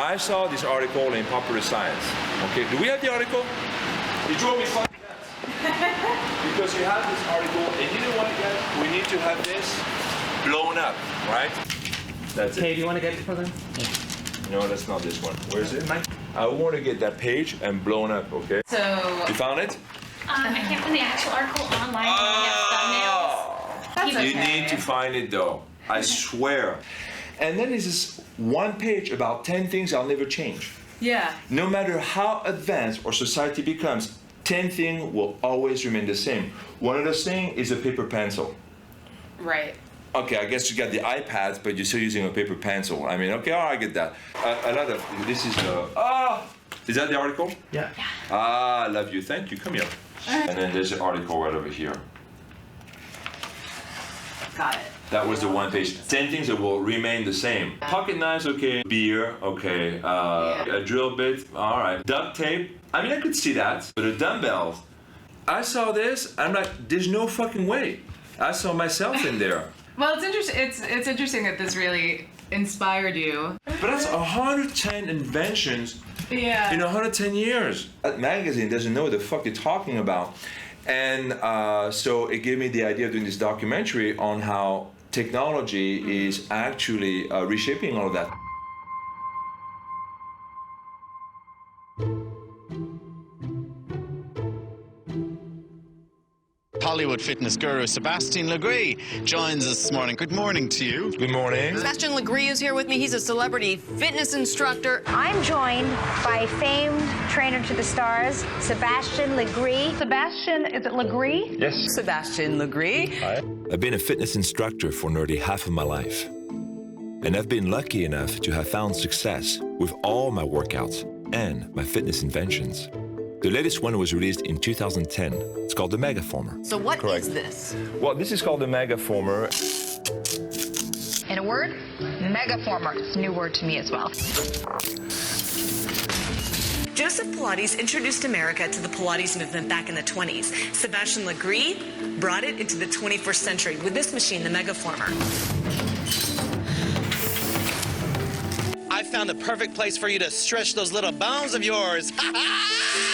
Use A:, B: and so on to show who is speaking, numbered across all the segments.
A: I saw this article in Popular Science. Okay, do we have the article? It drove me fucking nuts. Because you have this article, and you know what, guys? We need to have this blown up, right? That's it.
B: Hey, do you want to get it for them?
A: No, that's not this one. Where is it? I want to get that page and blown up, okay?
C: So...
A: You found it?
D: I can't find the actual article online.
A: Oh! You need to find it though. I swear. And then there's this one page about 10 things I'll never change.
C: Yeah.
A: No matter how advanced our society becomes, 10 things will always remain the same. One of those things is a paper pencil.
C: Right.
A: Okay, I guess you got the iPad, but you're still using a paper pencil. I mean, okay, I get that. A lot of, this is the, is that the article?
B: Yeah.
A: Ah, I love you, thank you, come here. And then there's an article right over here.
C: Got it.
A: That was the one page. 10 things that will remain the same. Pocket knives, okay. Beer, okay. A drill bit, all right. Duct tape, I mean, I could see that. But the dumbbells, I saw this, I'm like, there's no fucking way. I saw myself in there.
C: Well, it's interesting. It's interesting that this really inspired you.
A: But that's 110 inventions in 110 years. That magazine doesn't know what the fuck they're talking about. And so it gave me the idea of doing this documentary on how technology is actually reshaping all of that.
E: Hollywood fitness guru Sebastien Lagree joins us this morning. Good morning to you.
A: Good morning.
F: Sebastien Lagree is here with me. He's a celebrity fitness instructor.
G: I'm joined by famed trainer to the stars, Sebastien Lagree.
D: Sebastien, is it Lagree?
A: Yes.
F: Sebastien Lagree.
A: Hi. I've been a fitness instructor for nearly half of my life. And I've been lucky enough to have found success with all my workouts and my fitness inventions. The latest one was released in 2010. It's called the Megaformer.
F: So what is this?
A: Well, this is called the Megaformer.
D: In a word, Megaformer. It's a new word to me as well.
F: Joseph Pilates introduced America to the Pilates movement back in the 20s. Sebastien Lagree brought it into the 21st century with this machine, the Megaformer.
E: I found the perfect place for you to stretch those little bones of yours.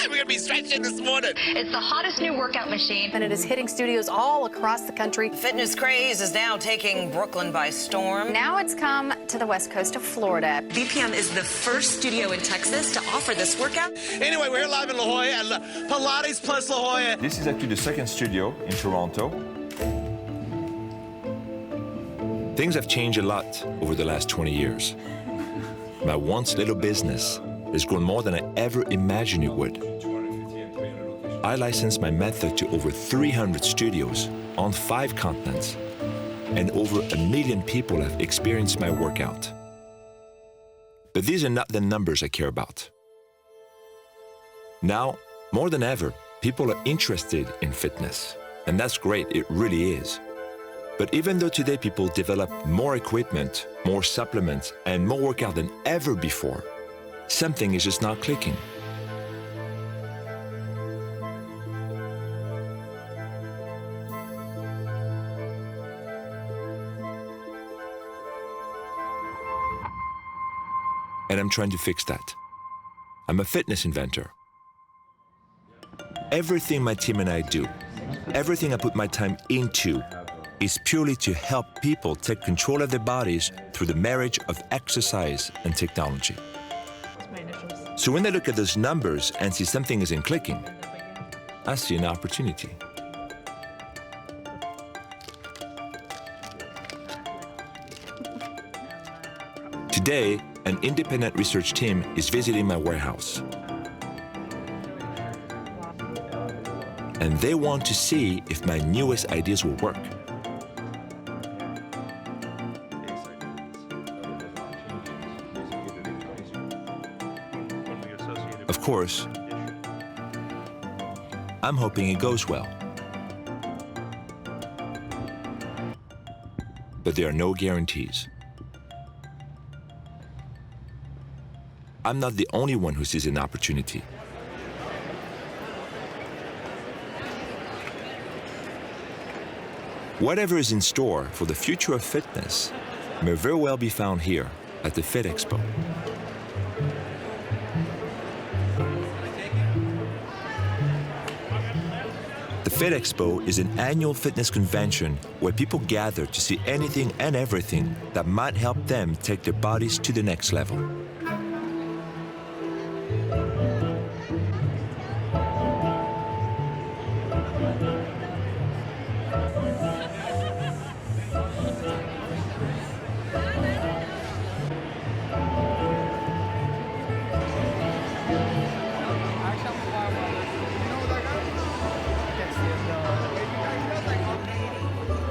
E: We're going to be stretching this morning.
D: It's the hottest new workout machine.
H: And it is hitting studios all across the country.
F: Fitness craze is now taking Brooklyn by storm.
H: Now it's come to the west coast of Florida.
F: BPM is the first studio in Texas to offer this workout.
E: Anyway, we're here live in La Jolla at Pilates Plus La Jolla.
A: This is actually the second studio in Toronto. Things have changed a lot over the last 20 years. My once little business has grown more than I ever imagined it would. I licensed my method to over 300 studios on 5 continents, and over 1 million people have experienced my workout. But these are not the numbers I care about. Now, more than ever, people are interested in fitness, and that's great, it really is. But even though today people develop more equipment, more supplements, and more workout than ever before, something is just not clicking. And I'm trying to fix that. I'm a fitness inventor. Everything my team and I do, everything I put my time into, is purely to help people take control of their bodies through the marriage of exercise and technology. So when I look at those numbers and see something isn't clicking, I see an opportunity. Today, an independent research team is visiting my warehouse. And they want to see if my newest ideas will work. Of course, I'm hoping it goes well. But there are no guarantees. I'm not the only one who sees an opportunity. Whatever is in store for the future of fitness may very well be found here at the Fit Expo. Fit Expo is an annual fitness convention where people gather to see anything and everything that might help them take their bodies to the next level.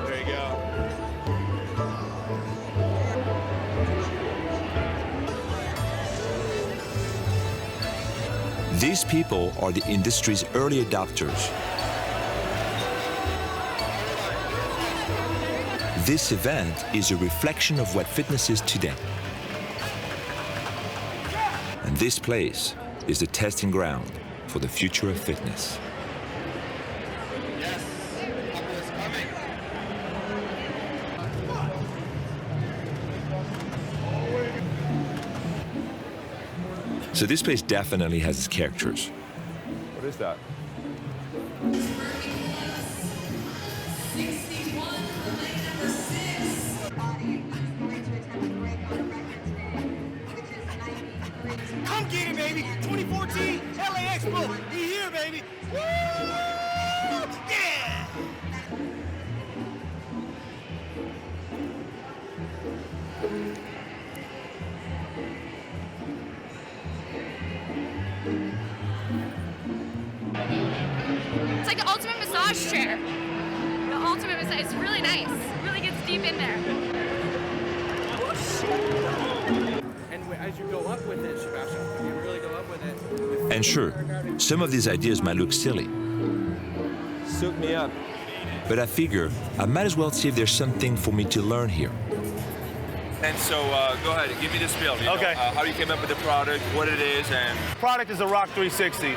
E: There you go.
A: These people are the industry's early adopters. This event is a reflection of what fitness is today. And this place is the testing ground for the future of fitness. So this place definitely has its characters.
B: What is that?
E: Come get it, baby. 2014 LA Expo. We here, baby. Woo! Yeah!
I: It's like the ultimate massage chair. The ultimate massage. It's really nice. Really gets deep in there.
J: And as you go up with it, Sebastien, you really go up with it.
A: And sure, some of these ideas might look silly,
B: Soup me up.
A: but I figure I might as well see if there's something for me to learn here.
B: And so, go ahead, give me the spiel. You
K: Okay.
B: know, how you came up with the product, what it is, and...
K: Product is a Rock 360.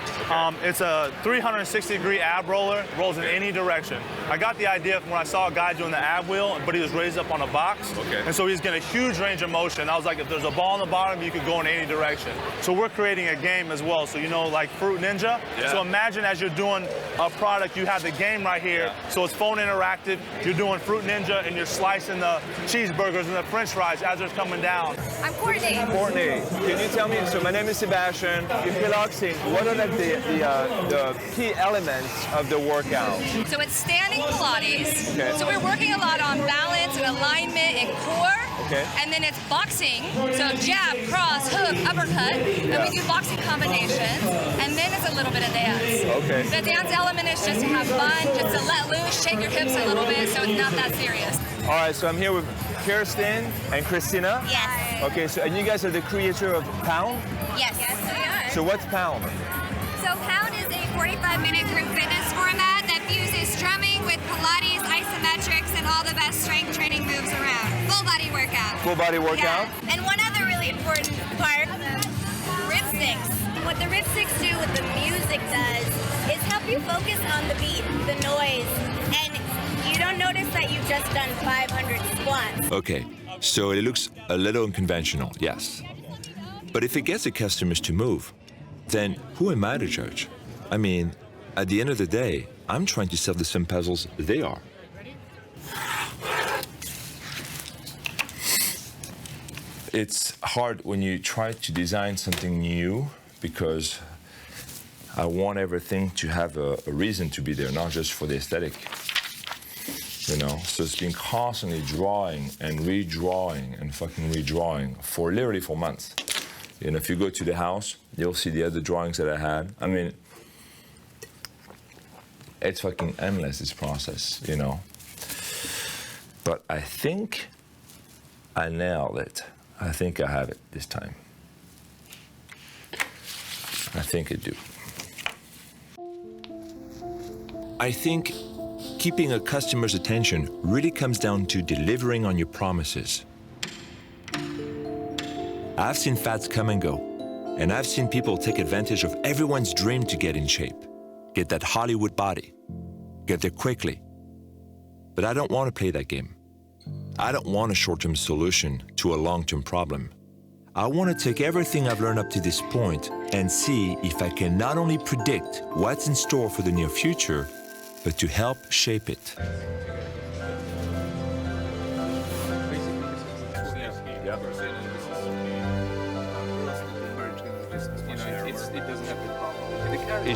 K: It's a 360-degree ab roller, rolls in any direction. I got the idea from when I saw a guy doing the ab wheel, but he was raised up on a box.
B: Okay.
K: And so he's getting a huge range of motion. I was like, if there's a ball on the bottom, you could go in any direction. So we're creating a game as well. So you know, like Fruit Ninja.
B: Yeah.
K: So imagine as you're doing a product, you have the game right here.
B: Yeah.
K: So it's phone interactive. You're doing Fruit Ninja, and you're slicing the cheeseburgers and the French fries as they're coming down.
I: I'm Courtney.
B: Courtney, can you tell me, so my name is Sebastien, in piloxing, what are like the key elements of the workout?
I: So it's standing Pilates.
B: Okay.
I: So we're working a lot on balance and alignment and core.
B: Okay.
I: And then it's boxing. So jab, cross, hook, uppercut. And we do boxing combinations. And then it's a little bit of dance.
B: Okay.
I: The dance element is just to have fun, just to let loose, shake your hips a little bit, so it's not that serious.
B: All right, so I'm here with Kirsten and Christina.
I: Yes.
B: Okay, so and you guys are the creator of Pound?
I: Yes. Yes, we are.
B: So what's Pound?
I: So Pound is a 45-minute group fitness format that fuses drumming with Pilates, isometrics, and all the best strength training moves around. Full body workout.
B: Full body workout?
I: Yeah. And one other really important part, rib sticks. What the rib sticks do, what the music does, is help you focus on the beat, the noise, and you don't notice that you've just done 500 squats.
A: Okay, so it looks a little unconventional, yes. But if it gets the customers to move, then who am I to judge? I mean, at the end of the day, I'm trying to sell the same puzzles they are. It's hard when you try to design something new because I want everything to have a reason to be there, not just for the aesthetic. You know, so it's been constantly drawing and redrawing and fucking redrawing for literally for months. You know, if you go to the house, you'll see the other drawings that I had. I mean, it's fucking endless, this process, you know. But I think I nailed it. I think I have it this time. I think I do. I think keeping a customer's attention really comes down to delivering on your promises. I've seen fads come and go, and I've seen people take advantage of everyone's dream to get in shape, get that Hollywood body, get there quickly. But I don't want to play that game. I don't want a short-term solution to a long-term problem. I want to take everything I've learned up to this point and see if I can not only predict what's in store for the near future, but to help shape it.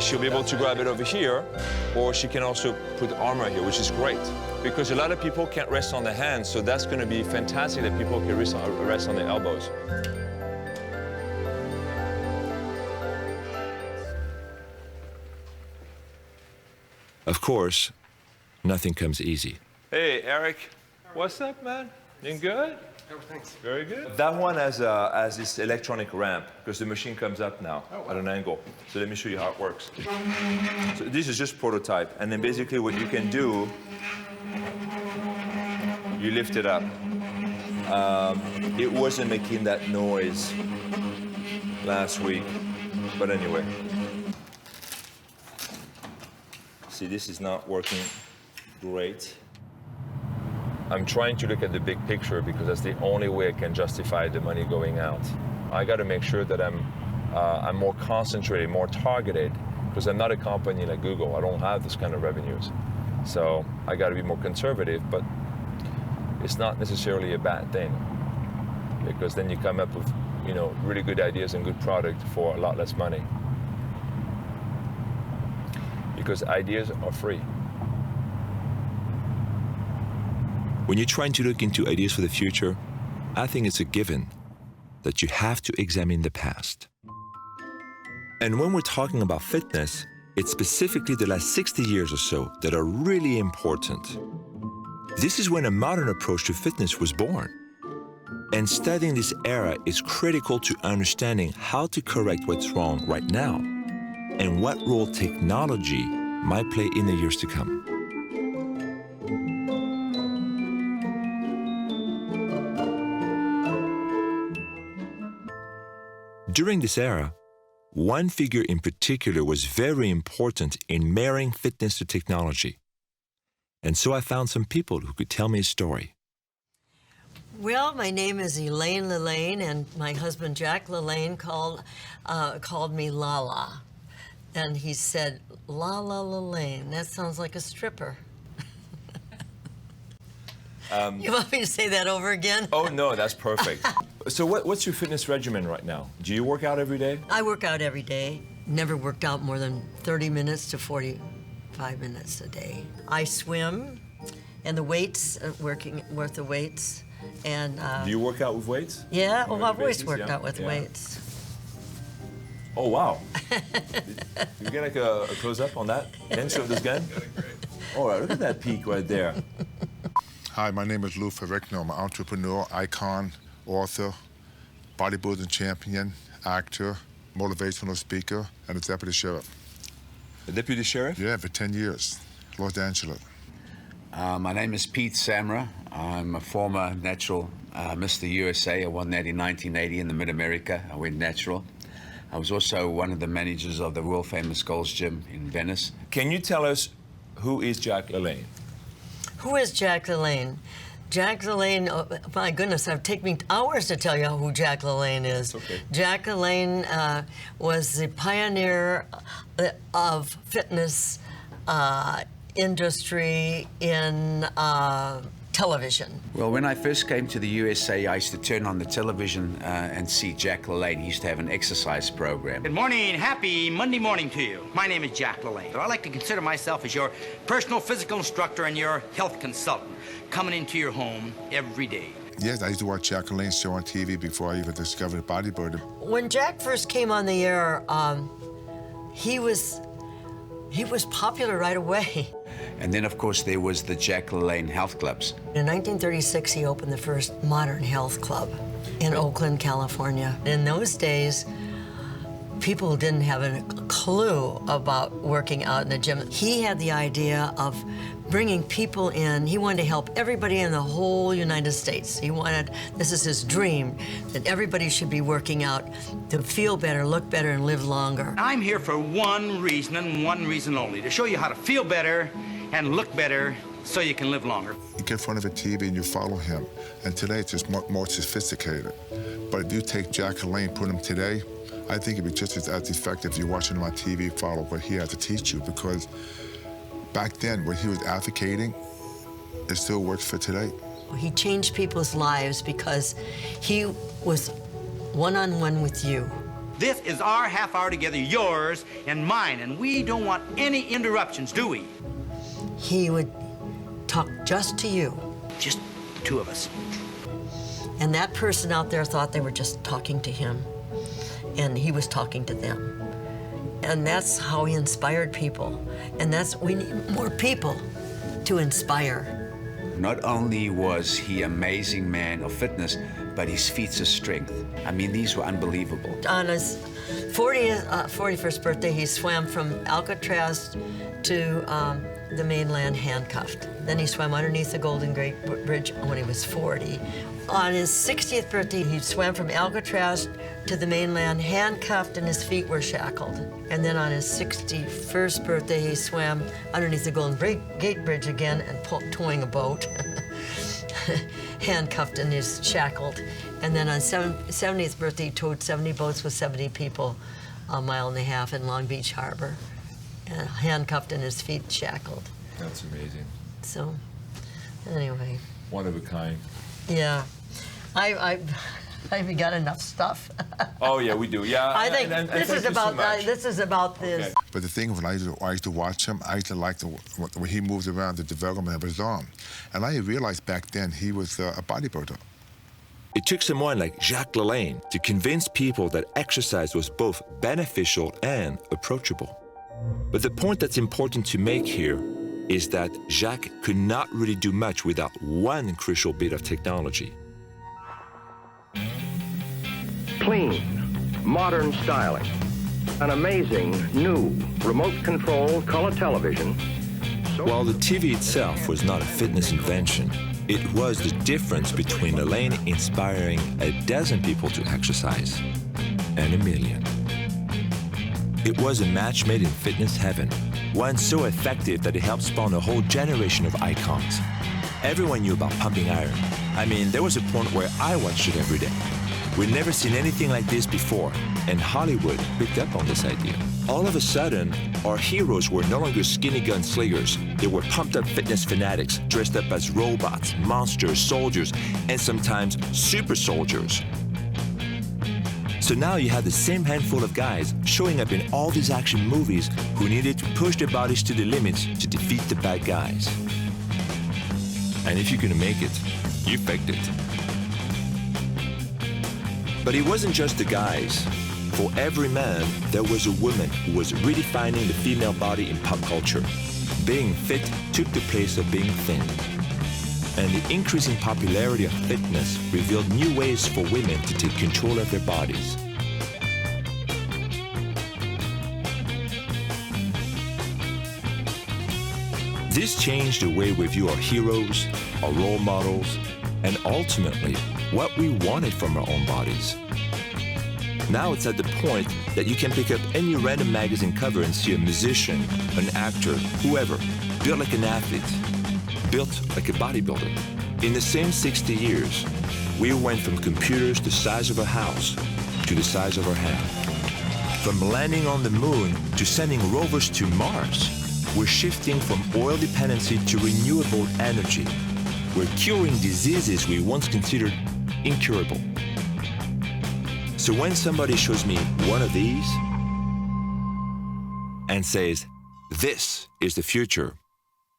B: She'll be able to grab it over here, or she can also put the armor here, which is great. Because a lot of people can't rest on their hands, so that's going to be fantastic that people can rest on their elbows.
A: Of course, nothing comes easy.
B: Hey, Eric. What's up, man? Doing good? Oh, thanks. Very good. That one has this electronic ramp, because the machine comes up now at an angle. So let me show you how it works. So this is just prototype, and then basically what you can do, you lift it up. It wasn't making that noise last week, but anyway. See, this is not working great. I'm trying to look at the big picture because that's the only way I can justify the money going out. I got to make sure that I'm more concentrated, more targeted, because I'm not a company like Google. I don't have this kind of revenues. So I got to be more conservative, but it's not necessarily a bad thing, because then you come up with, you know, really good ideas and good product for a lot less money. Because ideas are free.
A: When you're trying to look into ideas for the future, I think it's a given that you have to examine the past. And when we're talking about fitness, it's specifically the last 60 years or so that are really important. This is when a modern approach to fitness was born. And studying this era is critical to understanding how to correct what's wrong right now and what role technology might play in the years to come. During this era, one figure in particular was very important in marrying fitness to technology. And so I found some people who could tell me a story.
L: Well, my name is Elaine Lillane, and my husband Jack Lillane called me Lala. And he said, Lala Lillane, that sounds like a stripper. You want me to say that over again?
B: Oh, no, that's perfect. So what's your fitness regimen right now? Do you work out every day?
L: I work out every day. Never worked out more than 30 minutes to 45 minutes a day. I swim, and the weights, working with the weights. And
B: do you work out with weights?
L: Yeah, well, I've always worked out with weights.
B: Oh, wow. You get like a close-up on that? Then show this gun? All right, look at that peak right there.
M: Hi, my name is Lou Ferrigno. I'm an entrepreneur, icon, author, bodybuilding champion, actor, motivational speaker, and a deputy sheriff.
B: A deputy sheriff?
M: Yeah, for 10 years, Los Angeles.
N: My name is Pete Samra. I'm a former natural Mr. USA. I won that in 1980 in the Mid-America. I went natural. I was also one of the managers of the world-famous Gold's Gym in Venice.
B: Can you tell us who is Jack Lillane?
L: Who is Jack Lillane? Jack Lillane, oh, my goodness, it would take me hours to tell you who Jack Lillane is.
B: Okay.
L: Jack Lillane was the pioneer of fitness industry in television.
N: Well, when I first came to the USA, I used to turn on the television and see Jack Lillane. He used to have an exercise program.
O: Good morning, happy Monday morning to you. My name is Jack Lillane. I like to consider myself as your personal physical instructor and your health consultant, coming into your home every day.
M: Yes, I used to watch Jack Lillane's show on TV before I even discovered bodybuilding.
L: When Jack first came on the air, he was popular right away.
N: And then, of course, there was the Jack Lillane Health Clubs.
L: In 1936, he opened the first modern health club in Oakland, California. In those days, people didn't have a clue about working out in the gym. He had the idea of bringing people in. He wanted to help everybody in the whole United States. He wanted, this is his dream, that everybody should be working out to feel better, look better, and live longer.
O: I'm here for one reason and one reason only, to show you how to feel better and look better so you can live longer.
M: You get in front of a TV and you follow him. And today it's just more sophisticated. But if you take Jack Lillane, put him today, I think it'd be just as effective if you're watching him on TV, follow what he had to teach you, because back then, what he was advocating, it still works for today.
L: He changed people's lives because he was one-on-one with you.
O: This is our half hour together, yours and mine, and we don't want any interruptions, do we?
L: He would talk just to you.
O: Just the two of us.
L: And that person out there thought they were just talking to him, and he was talking to them. And that's how he inspired people. And we need more people to inspire.
N: Not only was he an amazing man of fitness, but his feats of strength. I mean, these were unbelievable.
L: On his 41st birthday, he swam from Alcatraz to the mainland handcuffed. Then he swam underneath the Golden Gate Bridge when he was 40. On his 60th birthday, he swam from Alcatraz to the mainland handcuffed and his feet were shackled. And then on his 61st birthday, he swam underneath the Golden Gate Bridge again and towing a boat, handcuffed and is shackled. And then on 70th birthday, he towed 70 boats with 70 people a 1.5 miles in Long Beach Harbor, handcuffed and his feet shackled.
B: That's amazing.
L: So, anyway.
B: One of a kind.
L: Yeah. I've got enough stuff.
B: Oh yeah, we do. Yeah.
L: I think this is about this.
B: Okay.
M: But the thing when I used to watch him, I used to like when he moved around, the development of his arm. And I realized back then he was a bodybuilder.
A: It took someone like Jacques Lagree to convince people that exercise was both beneficial and approachable. But the point that's important to make here is that Jacques could not really do much without one crucial bit of technology.
P: Clean, modern styling, an amazing new remote-controlled color television.
A: While the TV itself was not a fitness invention, it was the difference between Lagree inspiring a dozen people to exercise and 1 million. It was a match made in fitness heaven, one so effective that it helped spawn a whole generation of icons. Everyone knew about pumping iron. I mean, there was a point where I watched it every day. We'd never seen anything like this before, and Hollywood picked up on this idea. All of a sudden, our heroes were no longer skinny gunslingers. They were pumped-up fitness fanatics, dressed up as robots, monsters, soldiers, and sometimes super soldiers. So now you had the same handful of guys showing up in all these action movies who needed to push their bodies to the limits to defeat the bad guys. And if you're gonna make it, you faked it. But it wasn't just the guys. For every man, there was a woman who was redefining the female body in pop culture. Being fit took the place of being thin. And the increasing popularity of fitness revealed new ways for women to take control of their bodies. This changed the way we view our heroes, our role models, and ultimately, what we wanted from our own bodies. Now it's at the point that you can pick up any random magazine cover and see a musician, an actor, whoever, built like an athlete, built like a bodybuilder. In the same 60 years, we went from computers the size of a house to the size of our hand. From landing on the moon to sending rovers to Mars, we're shifting from oil dependency to renewable energy. We're curing diseases we once considered incurable. So when somebody shows me one of these and says, this is the future,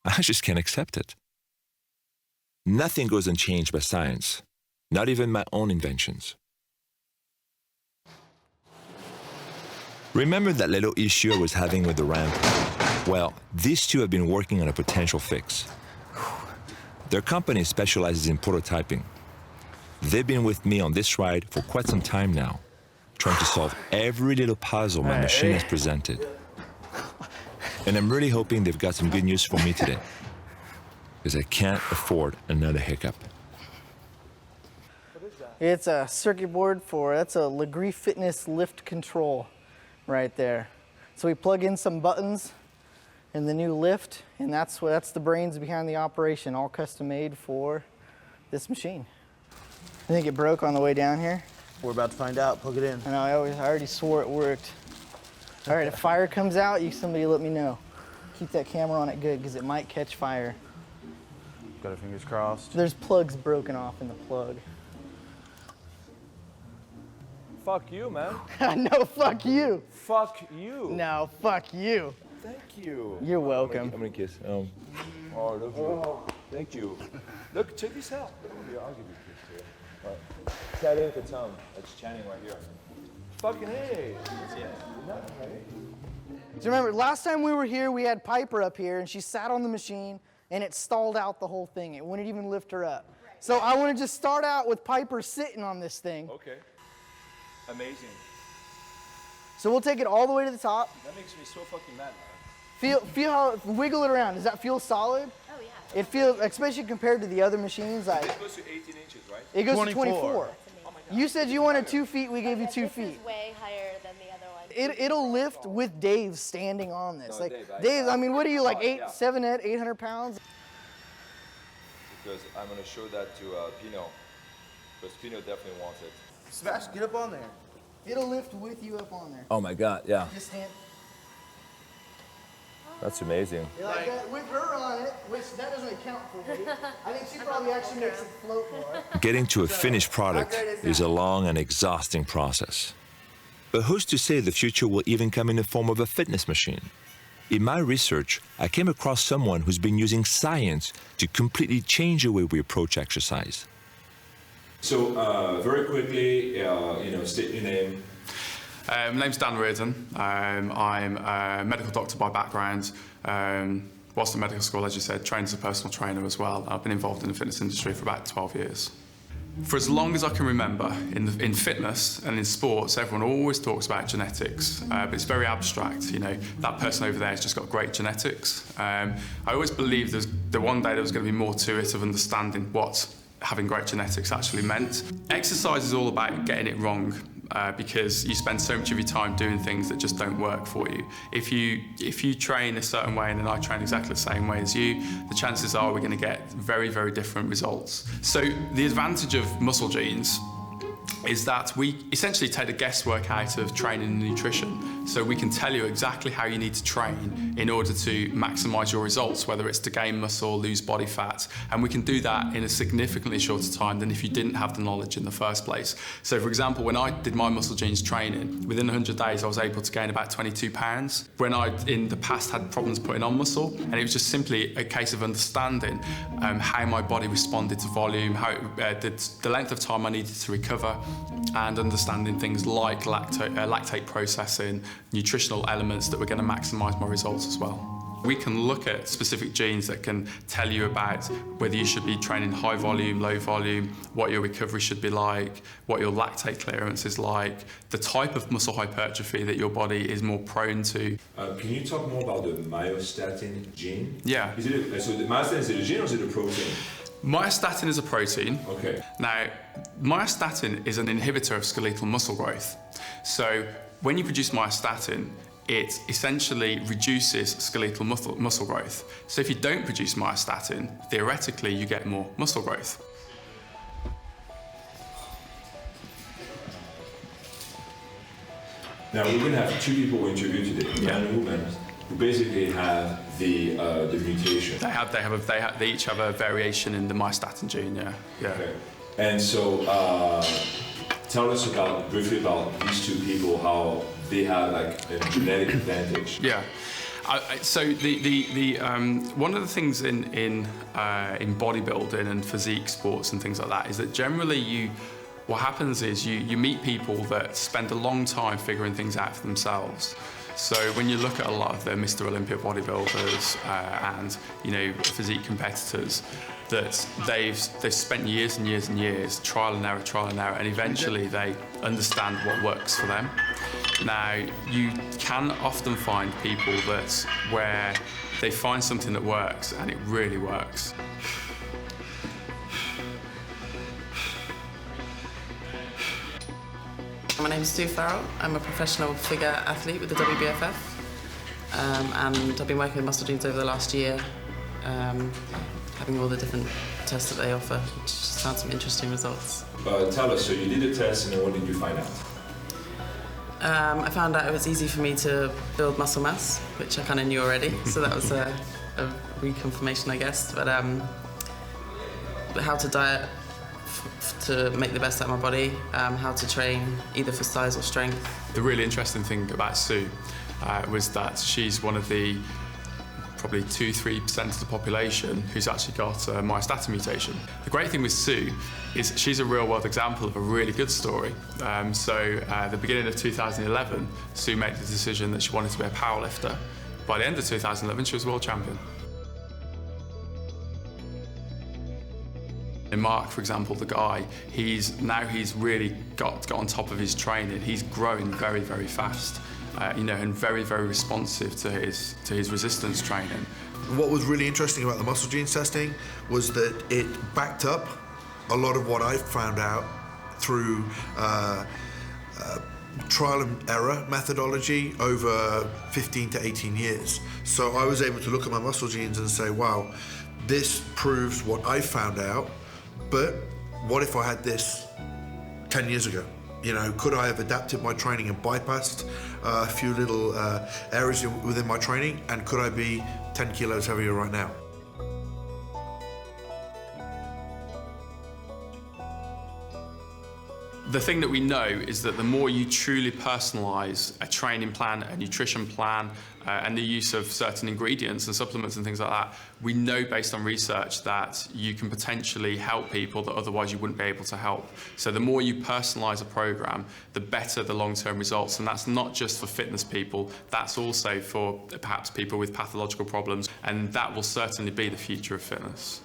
A: I just can't accept it. Nothing goes unchanged by science, not even my own inventions. Remember that little issue I was having with the ramp? Well, these two have been working on a potential fix. Their company specializes in prototyping. They've been with me on this ride for quite some time now, trying to solve every little puzzle my machine has presented. And I'm really hoping they've got some good news for me today, because I can't afford another hiccup.
J: It's a circuit board that's a Lagree Fitness lift control right there. So we plug in some buttons in the new lift, and that's the brains behind the operation, all custom made for this machine. I think it broke on the way down here.
Q: We're about to find out. Plug it in.
J: I know, I already swore it worked. All right, if fire comes out, somebody let me know. Keep that camera on it good, because it might catch fire.
Q: Got our fingers crossed.
J: There's plugs broken off in the plug.
B: Fuck you, man.
J: No, fuck you.
B: Fuck you.
J: No, fuck you.
B: Thank you.
J: You're welcome.
B: I'm gonna kiss. Oh, look. Oh, thank you. Look, check this out. Here, I'll give you a kiss too. Right. Channing the tongue. That's Channing right here. Fucking hey. Yeah.
J: So remember, last time we were here, we had Piper up here, and she sat on the machine, and it stalled out the whole thing. It wouldn't even lift her up. So I want to just start out with Piper sitting on this thing.
B: Okay. Amazing.
J: So we'll take it all the way to the top.
B: That makes me so fucking mad,
J: man. Feel how, wiggle it around. Does that feel solid?
I: Oh, yeah.
J: It feels, especially compared to the other machines.
B: It goes to 18 inches, right?
J: It goes to 24. You said you wanted 2 feet, we gave you 2 feet.
I: This is way higher than the other one.
J: It'll lift with Dave standing on this.
B: No,
J: like
B: Dave,
J: I mean, what are you, like 800 pounds?
B: Because I'm gonna show that to Pino. Because Pino definitely wants it.
Q: Sebastian, get up on there.
J: It'll lift with you up on there.
B: Oh my God, yeah.
J: Just hand.
B: That's amazing.
J: Like that, with her on it, which that doesn't account for weight. I think she probably actually makes it float more.
A: Getting to a finished product is a long and exhausting process. But who's to say the future will even come in the form of a fitness machine? In my research, I came across someone who's been using science to completely change the way we approach exercise.
B: So very quickly, state your name.
R: My name's Dan Reardon. I'm a medical doctor by background. Whilst in medical school, as you said, trained as a personal trainer as well. I've been involved in the fitness industry for about 12 years. For as long as I can remember, in fitness and in sports, everyone always talks about genetics, but it's very abstract. You know, that person over there has just got great genetics. I always believed that one day there was going to be more to it of understanding what having great genetics actually meant. Exercise is all about getting it wrong. Because you spend so much of your time doing things that just don't work for you. If you train a certain way and then I train exactly the same way as you, the chances are we're going to get very, very different results. So the advantage of muscle genes is that we essentially take the guesswork out of training and nutrition. So we can tell you exactly how you need to train in order to maximize your results, whether it's to gain muscle, lose body fat, and we can do that in a significantly shorter time than if you didn't have the knowledge in the first place. So for example, when I did my muscle genes training, within 100 days I was able to gain about 22 pounds. When I, in the past, had problems putting on muscle, and it was just simply a case of understanding how my body responded to volume, how the length of time I needed to recover, and understanding things like lactate processing, nutritional elements that were going to maximise my results as well. We can look at specific genes that can tell you about whether you should be training high volume, low volume, what your recovery should be like, what your lactate clearance is like, the type of muscle hypertrophy that your body is more prone to.
B: Can you talk more about the myostatin gene?
R: Yeah.
B: So the myostatin, is it a gene or is it a protein?
R: Myostatin is a protein.
B: Okay.
R: Now, myostatin is an inhibitor of skeletal muscle growth. So when you produce myostatin, it essentially reduces skeletal muscle growth. So if you don't produce myostatin, theoretically you get more muscle growth.
B: Now we're going to have two people we interview today, man and woman, who basically have the mutation.
R: They each have a variation in the myostatin gene. Yeah.
B: Okay. And so tell us briefly about these two people, how they have like a genetic advantage.
R: Yeah. So one of the things in bodybuilding and physique sports and things like that is that generally what happens is you meet people that spend a long time figuring things out for themselves. So when you look at a lot of the Mr. Olympia bodybuilders and physique competitors, that they've spent years and years and years trial and error, and eventually they understand what works for them. Now you can often find people where they find something that works and it really works.
S: My name is Sue Farrell. I'm a professional figure athlete with the WBFF, and I've been working with muscle genes over the last year, having all the different tests that they offer, which found some interesting results.
B: Tell us, so you did a test and then what did you find out?
S: I found out it was easy for me to build muscle mass, which I kind of knew already, so that was a reconfirmation, I guess. But how to diet to make the best out of my body, how to train either for size or strength.
R: The really interesting thing about Sue was that she's one of the probably 2-3% of the population who's actually got a myostatin mutation. The great thing with Sue is she's a real-world example of a really good story. At the beginning of 2011, Sue made the decision that she wanted to be a powerlifter. By the end of 2011, she was world champion. And Mark, for example, the guy, he's really got on top of his training. He's growing very, very fast. And very, very responsive to his resistance training.
T: What was really interesting about the muscle genes testing was that it backed up a lot of what I found out through trial and error methodology over 15 to 18 years. So I was able to look at my muscle genes and say, wow, this proves what I found out, but what if I had this 10 years ago? Could I have adapted my training and bypassed a few little areas within my training? And could I be 10 kilos heavier right now?
R: The thing that we know is that the more you truly personalise a training plan, a nutrition plan, and the use of certain ingredients and supplements and things like that, we know based on research that you can potentially help people that otherwise you wouldn't be able to help. So the more you personalise a programme, the better the long-term results. And that's not just for fitness people, that's also for perhaps people with pathological problems. And that will certainly be the future of fitness.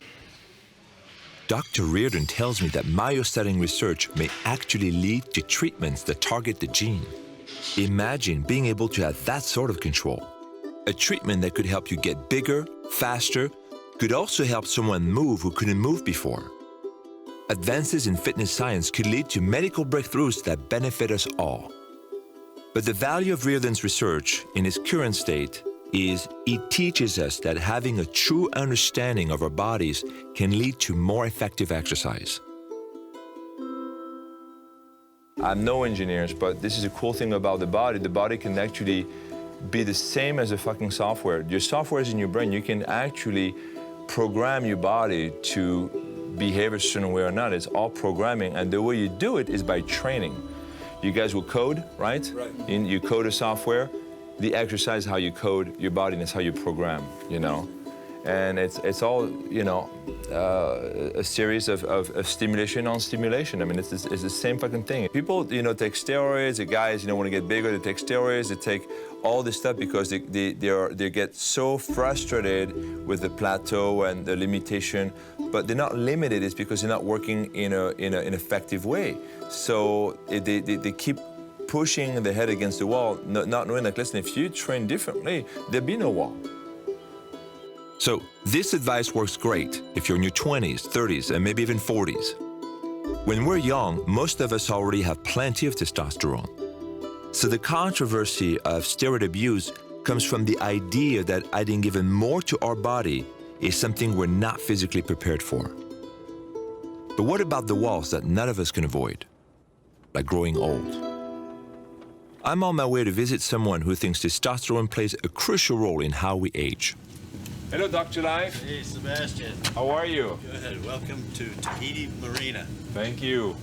A: Dr. Reardon tells me that myostatin research may actually lead to treatments that target the gene. Imagine being able to have that sort of control. A treatment that could help you get bigger, faster, could also help someone move who couldn't move before. Advances in fitness science could lead to medical breakthroughs that benefit us all. But the value of Reardon's research in its current state is it teaches us that having a true understanding of our bodies can lead to more effective exercise.
B: I'm no engineer, but this is a cool thing about the body. The body can actually be the same as a fucking software. Your software is in your brain. You can actually program your body to behave a certain way or not. It's all programming, and the way you do it is by training. You guys will code, right? Right. You code a software. The exercise is how you code your body, and it's how you program, And it's all, a series of stimulation on stimulation. I mean, it's the same fucking thing. People, take steroids. The guys, want to get bigger. They take steroids. They take all this stuff because they get so frustrated with the plateau and the limitation. But they're not limited. It's because they're not working in an effective way. So they keep pushing the head against the wall, not knowing that, listen, if you train differently, there'd be no wall.
A: So this advice works great if you're in your 20s, 30s, and maybe even 40s. When we're young, most of us already have plenty of testosterone. So the controversy of steroid abuse comes from the idea that adding even more to our body is something we're not physically prepared for. But what about the walls that none of us can avoid, like growing old? I'm on my way to visit someone who thinks testosterone plays a crucial role in how we age.
B: Hello, Dr. Life.
U: Hey, Sebastian.
B: How are you?
U: Good. Welcome to Tahiti Marina.
B: Thank you.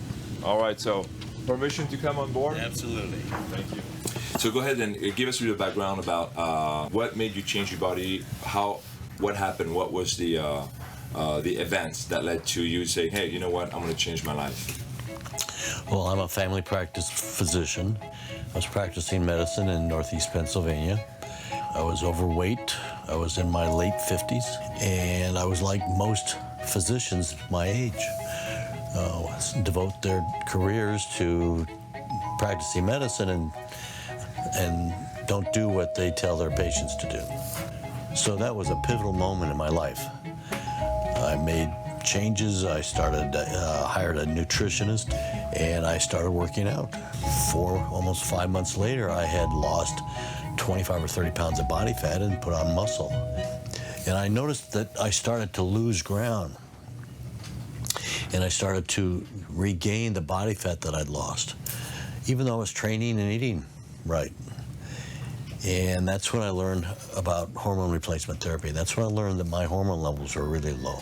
B: All right, so permission to come on board?
U: Absolutely.
B: Thank you. So go ahead and give us a little background about what made you change your body, what happened, what was the events that led to you saying, hey, you know what, I'm going to change my life.
U: Well, I'm a family practice physician. I was practicing medicine in Northeast Pennsylvania. I was overweight. I was in my late 50s, and I was like most physicians my age, devote their careers to practicing medicine and don't do what they tell their patients to do. So that was a pivotal moment in my life. I made changes. I hired a nutritionist, and I started working out. Almost 5 months later, I had lost 25 or 30 pounds of body fat and put on muscle. And I noticed that I started to lose ground. And I started to regain the body fat that I'd lost, even though I was training and eating Right. And that's when I learned about hormone replacement therapy. That's when I learned that my hormone levels were really low.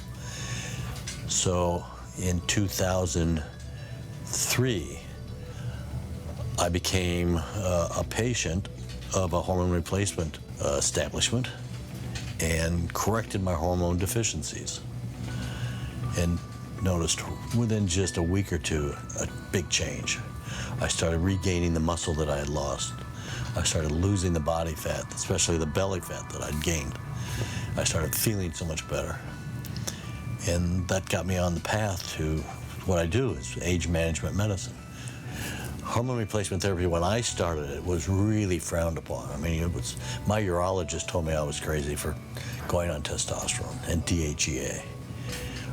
U: So in 2003, I became a patient of a hormone replacement establishment and corrected my hormone deficiencies. And noticed within just a week or two a big change. I started regaining the muscle that I had lost. I started losing the body fat, especially the belly fat that I'd gained. I started feeling so much better. And that got me on the path to what I do, is age management medicine. Hormone replacement therapy, when I started it, was really frowned upon. I mean, my urologist told me I was crazy for going on testosterone and DHEA.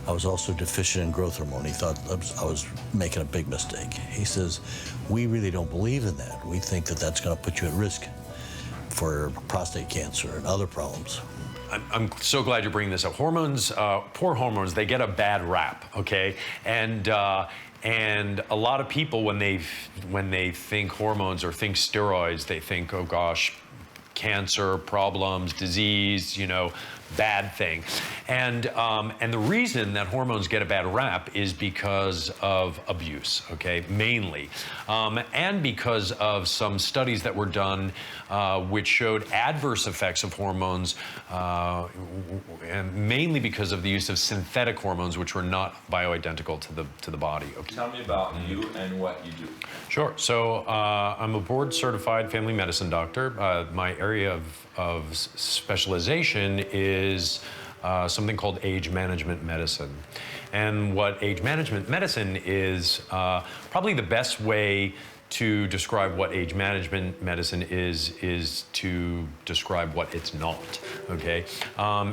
U: I was also deficient in growth hormone. He thought I was making a big mistake. He says, we really don't believe in that. We think that that's going to put you at risk for prostate cancer and other problems.
C: I'm so glad you're bringing this up. Hormones, poor hormones, they get a bad rap, okay? And a lot of people, when they think hormones or think steroids, they think, oh gosh, cancer, problems, disease, you know, bad thing. And the reason that hormones get a bad rap is because of abuse, okay, mainly. And because of some studies that were done which showed adverse effects of hormones, and mainly because of the use of synthetic hormones, which were not bioidentical to the body. Okay.
B: Tell me about you and what you do.
C: Sure. So I'm a board-certified family medicine doctor. My area of specialization is something called age management medicine. And what age management medicine is, probably the best way to describe what age management medicine is to describe what it's not, okay?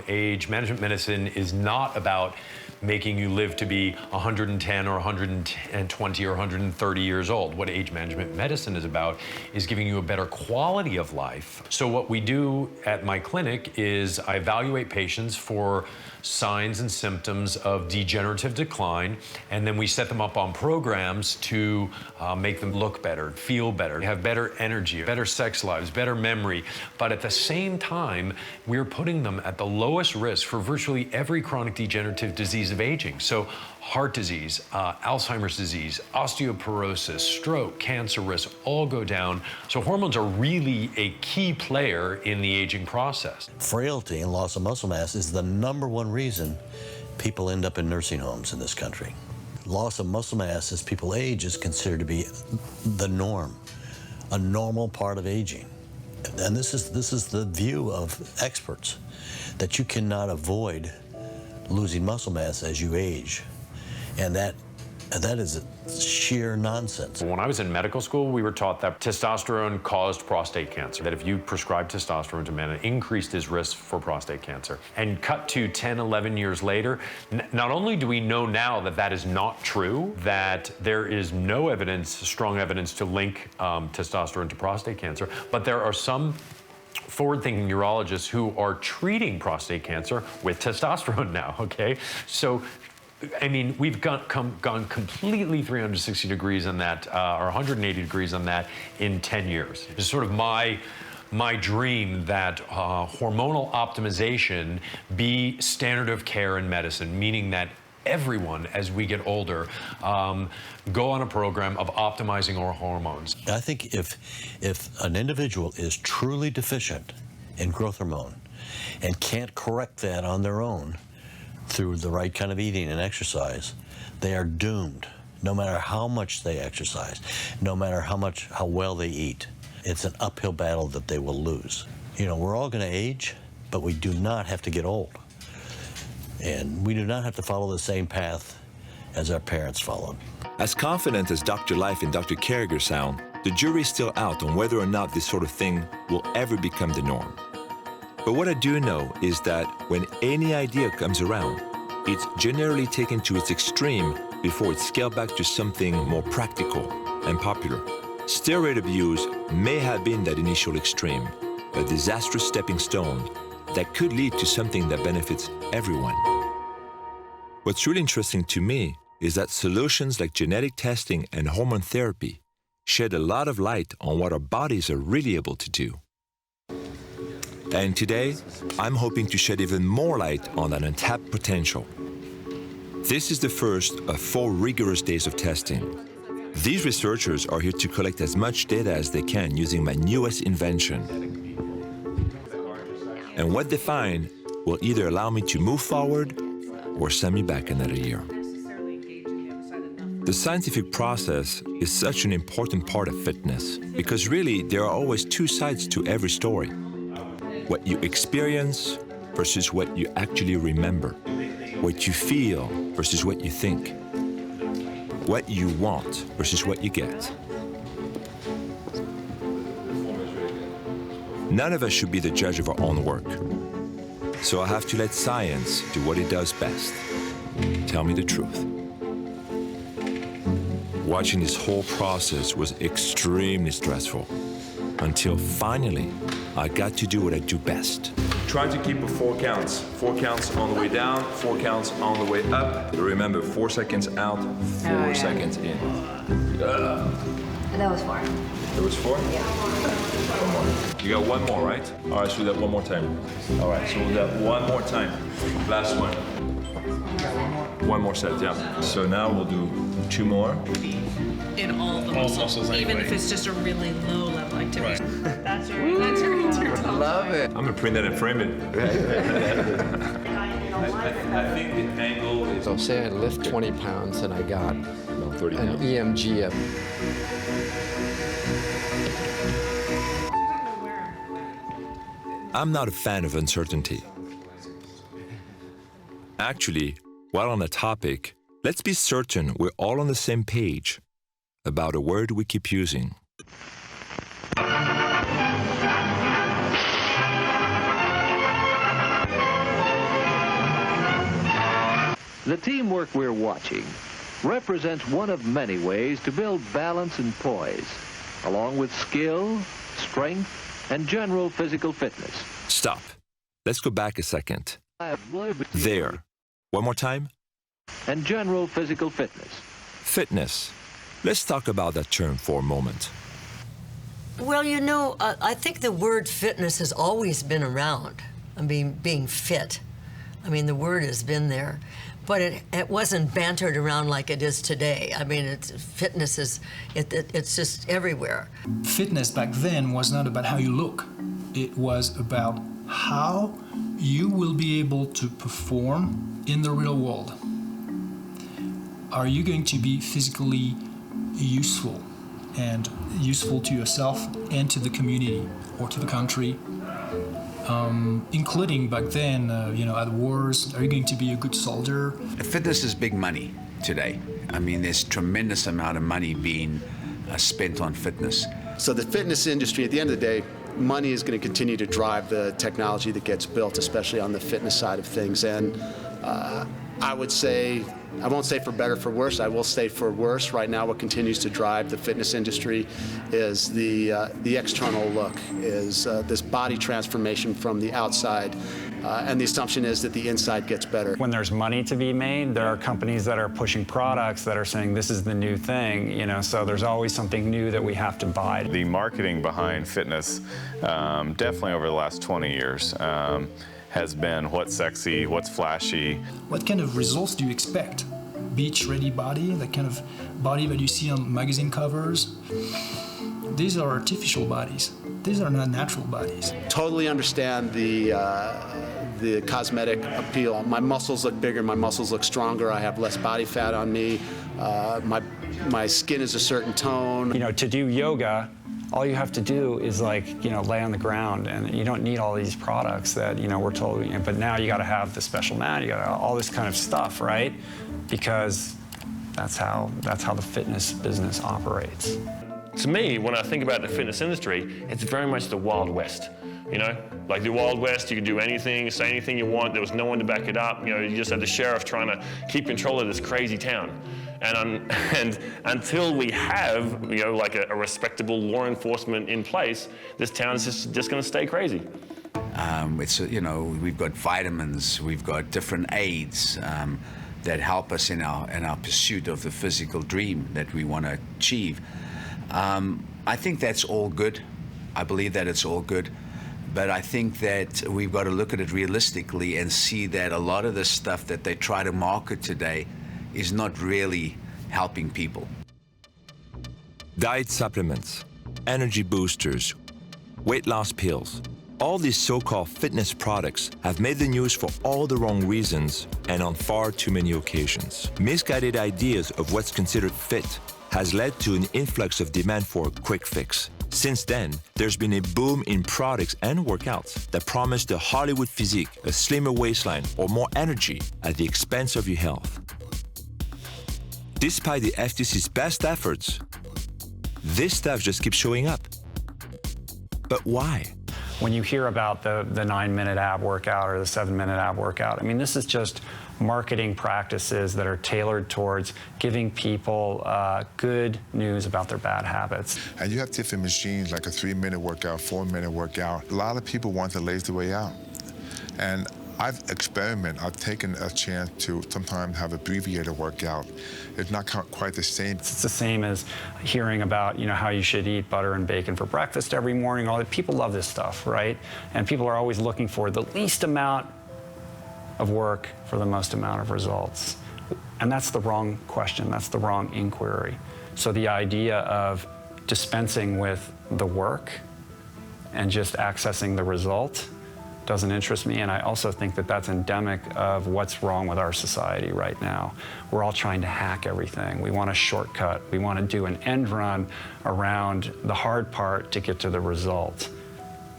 C: Age management medicine is not about making you live to be 110 or 120 or 130 years old. What age management medicine is about is giving you a better quality of life. So what we do at my clinic is I evaluate patients for signs and symptoms of degenerative decline, and then we set them up on programs to make them look better, feel better, have better energy, better sex lives, better memory. But at the same time, we're putting them at the lowest risk for virtually every chronic degenerative disease of aging. So heart disease, Alzheimer's disease, osteoporosis, stroke, cancer risk all go down. So hormones are really a key player in the aging process.
U: Frailty and loss of muscle mass is the #1 reason people end up in nursing homes in this country. Loss of muscle mass as people age is considered to be the norm, a normal part of aging. And this is the view of experts, that you cannot avoid losing muscle mass as you age. And that is sheer nonsense.
C: When I was in medical school, we were taught that testosterone caused prostate cancer, that if you prescribed testosterone to men, it increased his risk for prostate cancer. And cut to 10, 11 years later, not only do we know now that that is not true, that there is no evidence, strong evidence to link testosterone to prostate cancer, but there are some forward-thinking urologists who are treating prostate cancer with testosterone now, okay? So, I mean, we've gone completely 360 degrees on that, or 180 degrees on that in 10 years. It's sort of my dream that hormonal optimization be standard of care in medicine, meaning that everyone, as we get older, go on a program of optimizing our hormones.
U: I think if an individual is truly deficient in growth hormone and can't correct that on their own through the right kind of eating and exercise, they are doomed. No matter how much they exercise, no matter how well they eat, it's an uphill battle that they will lose. You know, we're all going to age, but we do not have to get old. And we do not have to follow the same path as our parents followed.
A: As confident as Dr. Life and Dr. Carragher sound, the jury's still out on whether or not this sort of thing will ever become the norm. But what I do know is that when any idea comes around, it's generally taken to its extreme before it's scaled back to something more practical and popular. Steroid abuse may have been that initial extreme, a disastrous stepping stone that could lead to something that benefits everyone. What's really interesting to me is that solutions like genetic testing and hormone therapy shed a lot of light on what our bodies are really able to do. And today, I'm hoping to shed even more light on that untapped potential. This is the first of 4 rigorous days of testing. These researchers are here to collect as much data as they can using my newest invention. And what they find will either allow me to move forward or send me back another year. The scientific process is such an important part of fitness because really there are always 2 sides to every story. What you experience versus what you actually remember. What you feel versus what you think. What you want versus what you get. None of us should be the judge of our own work. So I have to let science do what it does best. Tell me the truth. Watching this whole process was extremely stressful until finally I got to do what I do best.
B: Try to keep 4 counts. 4 counts on the way down, 4 counts on the way up. Remember, 4 seconds out, 4 seconds in.
D: That was 4.
B: There was 4?
D: Yeah.
B: 1 more. You got 1 more, right? All right, so we'll do that 1 more time. All right, so we'll do that 1 more time. Last one. 1 more set, yeah. So now we'll do 2 more.
F: In all the muscles, even if it's just a really low level activity.
B: Right.
F: That's right.
B: I love it. I'm gonna print that and frame it. I think the angle is...
G: So say I lift 20 pounds and I got
B: no, 30
G: an
B: pounds.
G: EMG of...
A: I'm not a fan of uncertainty. Actually, while on the topic, let's be certain we're all on the same page about a word we keep using.
P: The teamwork we're watching represents one of many ways to build balance and poise, along with skill, strength, and general physical fitness.
A: Stop. Let's go back a second. There. One more time.
P: And general physical fitness.
A: Fitness. Let's talk about that term for a moment.
L: Well, you know, I think the word fitness has always been around. I mean, being fit. I mean, the word has been there. But it wasn't bantered around like it is today. I mean, fitness is, it's just everywhere.
V: Fitness back then was not about how you look. It was about how you will be able to perform in the real world. Are you going to be physically useful and useful to yourself and to the community or to the country? Including back then, at wars, are you going to be a good soldier?
N: Fitness is big money today. I mean, there's tremendous amount of money being spent on fitness.
W: So the fitness industry, at the end of the day, money is going to continue to drive the technology that gets built, especially on the fitness side of things. And I would say, I won't say for better, for worse, I will say for worse. Right now, what continues to drive the fitness industry is the external look, is this body transformation from the outside. And the assumption is that the inside gets better.
X: When there's money to be made, there are companies that are pushing products that are saying this is the new thing, so there's always something new that we have to buy.
Y: The marketing behind fitness, definitely over the last 20 years, has been what's sexy, what's flashy.
V: What kind of results do you expect? Beach-ready body, that kind of body that you see on magazine covers? These are artificial bodies. These are not natural bodies.
W: Totally understand the cosmetic appeal. My muscles look bigger, my muscles look stronger, I have less body fat on me, my skin is a certain tone.
X: To do yoga, all you have to do is lay on the ground, and you don't need all these products that, we're told, but now you got to have the special mat, you got all this kind of stuff, right? Because that's how the fitness business operates.
Z: To me, when I think about the fitness industry, it's very much the Wild West. Like the Wild West, you could do anything, say anything you want. There was no one to back it up. You just had the sheriff trying to keep control of this crazy town. And until we have, like a respectable law enforcement in place, this town is just going to stay crazy.
N: We've got vitamins, we've got different aids that help us in our pursuit of the physical dream that we want to achieve. I think that's all good. I believe that it's all good. But I think that we've got to look at it realistically and see that a lot of the stuff that they try to market today is not really helping people.
A: Diet supplements, energy boosters, weight loss pills. All these so-called fitness products have made the news for all the wrong reasons and on far too many occasions. Misguided ideas of what's considered fit has led to an influx of demand for a quick fix. Since then, there's been a boom in products and workouts that promise the Hollywood physique, a slimmer waistline, or more energy at the expense of your health. Despite the FTC's best efforts, this stuff just keeps showing up. But why?
X: When you hear about the 9-minute ab workout or the 7-minute ab workout, I mean, this is just marketing practices that are tailored towards giving people good news about their bad habits.
E: And you have different machines, like a 3-minute workout, 4-minute workout. A lot of people want the lazy way out. And I've taken a chance to sometimes have abbreviated workout. It's not quite the same.
X: It's the same as hearing about, how you should eat butter and bacon for breakfast every morning. All that. People love this stuff, right? And people are always looking for the least amount of work for the most amount of results. And that's the wrong question. That's the wrong inquiry. So the idea of dispensing with the work and just accessing the result doesn't interest me, and I also think that that's endemic of what's wrong with our society right now. We're all trying to hack everything. We want a shortcut. We want to do an end run around the hard part to get to the result.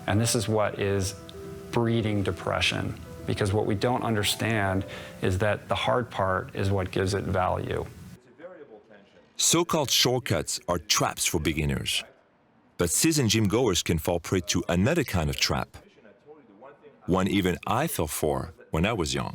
X: And this is what is breeding depression, because what we don't understand is that the hard part is what gives it value.
A: So-called shortcuts are traps for beginners, but seasoned gym goers can fall prey to another kind of trap. One even I fell for when I was young.